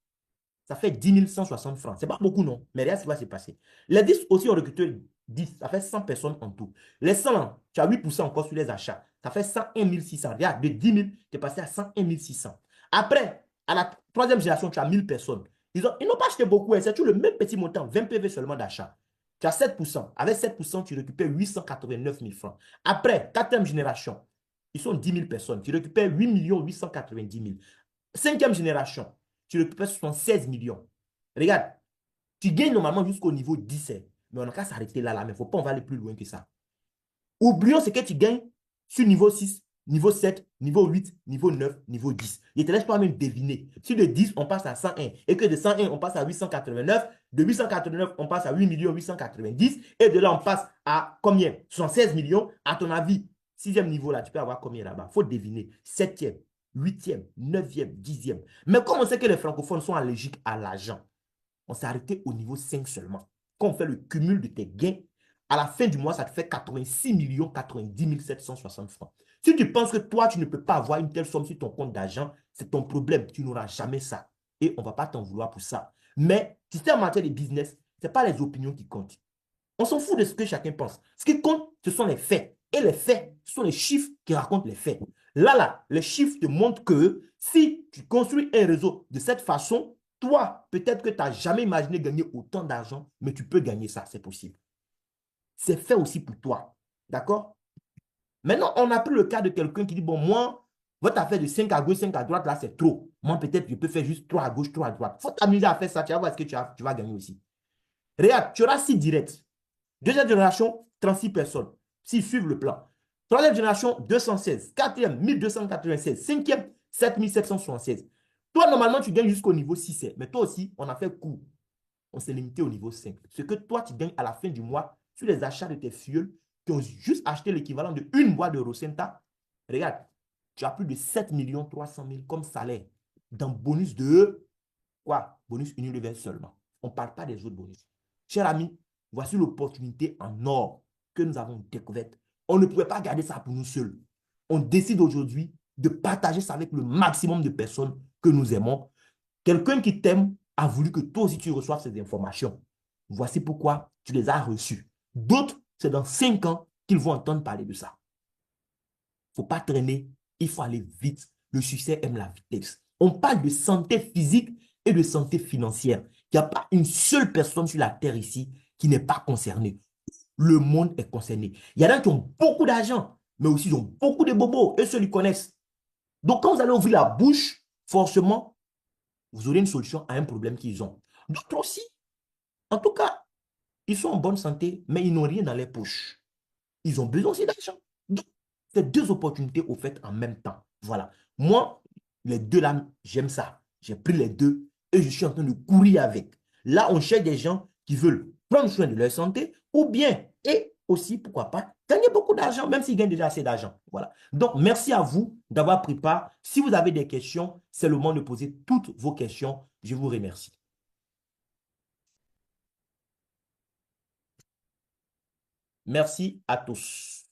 ça fait 10 160 francs. Ce n'est pas beaucoup, non. Mais regarde ce qui va se passer. Les 10 aussi ont recruté 10. Ça fait 100 personnes en tout. Les 100, tu as 8% encore sur les achats. Ça fait 101 600. Regarde, de 10 000, tu es passé à 101 600. Après, à la troisième génération, tu as 1000 personnes. Ils n'ont pas acheté beaucoup. C'est toujours le même petit montant, 20 PV seulement d'achat. Tu as 7%. Avec 7%, tu récupères 889 000 francs. Après, quatrième génération, ils sont 10 000 personnes. Tu récupères 8 890 000. Cinquième génération, tu récupères 76 millions. Regarde, tu gagnes normalement jusqu'au niveau 10. Mais on n'a qu'à s'arrêter là, mais il ne faut pas, on va aller plus loin que ça. Oublions ce que tu gagnes sur niveau 6, niveau 7, niveau 8, niveau 9, niveau 10. Je te laisse toi-même deviner. Sur de 10, on passe à 101. Et que de 101, on passe à 889. De 889, on passe à 8 890. Et de là, on passe à combien? 76 millions. À ton avis, sixième niveau là, tu peux avoir combien là-bas? Il faut deviner. Septième, huitième, neuvième, dixième. Mais comme on sait que les francophones sont allergiques à l'argent, on s'est arrêté au niveau 5 seulement. Quand on fait le cumul de tes gains, à la fin du mois, ça te fait 86 90 760 francs. Si tu penses que toi, tu ne peux pas avoir une telle somme sur ton compte d'argent, c'est ton problème. Tu n'auras jamais ça. Et on ne va pas t'en vouloir pour ça. Mais si c'est en matière de business, ce n'est pas les opinions qui comptent. On s'en fout de ce que chacun pense. Ce qui compte, ce sont les faits. Et les faits, ce sont les chiffres qui racontent les faits. Là, les chiffres te montrent que si tu construis un réseau de cette façon, toi, peut-être que tu n'as jamais imaginé gagner autant d'argent, mais tu peux gagner ça, c'est possible. C'est fait aussi pour toi. D'accord? Maintenant, on a pris le cas de quelqu'un qui dit, bon, moi, votre affaire de 5 à gauche, 5 à droite, là, c'est trop. Moi, peut-être, je peux faire juste 3 à gauche, 3 à droite. Il faut t'amuser à faire ça, tu vas voir ce que tu vas gagner aussi. Regarde, tu auras 6 directs. Deuxième génération, 36 personnes. S'ils suivent le plan. Troisième génération, 216. Quatrième, 1296. Cinquième, 7776. Toi, normalement, tu gagnes jusqu'au niveau 6. Mais toi aussi, on a fait court. On s'est limité au niveau 5. Ce que toi, tu gagnes à la fin du mois sur les achats de tes fioles qui ont juste acheté l'équivalent de une boîte de Rosenta. Regarde, tu as plus de 7 300 000 comme salaire dans bonus de quoi? Bonus universel seulement. On ne parle pas des autres bonus. Cher ami, voici l'opportunité en or que nous avons découverte. On ne pouvait pas garder ça pour nous seuls. On décide aujourd'hui de partager ça avec le maximum de personnes que nous aimons. Quelqu'un qui t'aime a voulu que toi aussi tu reçoives ces informations. Voici pourquoi tu les as reçues. D'autres, c'est dans 5 ans qu'ils vont entendre parler de ça. Il ne faut pas traîner, il faut aller vite. Le succès aime la vitesse. On parle de santé physique et de santé financière. Il n'y a pas une seule personne sur la terre ici qui n'est pas concernée. Le monde est concerné. Il y en a qui ont beaucoup d'argent, mais aussi ils ont beaucoup de bobos. Eux seuls, ils connaissent. Donc, quand vous allez ouvrir la bouche, forcément, vous aurez une solution à un problème qu'ils ont. D'autres aussi, en tout cas, ils sont en bonne santé, mais ils n'ont rien dans les poches. Ils ont besoin aussi d'argent. Donc, c'est deux opportunités offertes en même temps. Voilà. Moi, les deux là, j'aime ça. J'ai pris les deux et je suis en train de courir avec. Là, on cherche des gens qui veulent prendre soin de leur santé ou bien, et aussi, pourquoi pas, gagner beaucoup d'argent, même s'ils gagnent déjà assez d'argent. Voilà. Donc, merci à vous d'avoir pris part. Si vous avez des questions, c'est le moment de poser toutes vos questions. Je vous remercie. Merci à tous.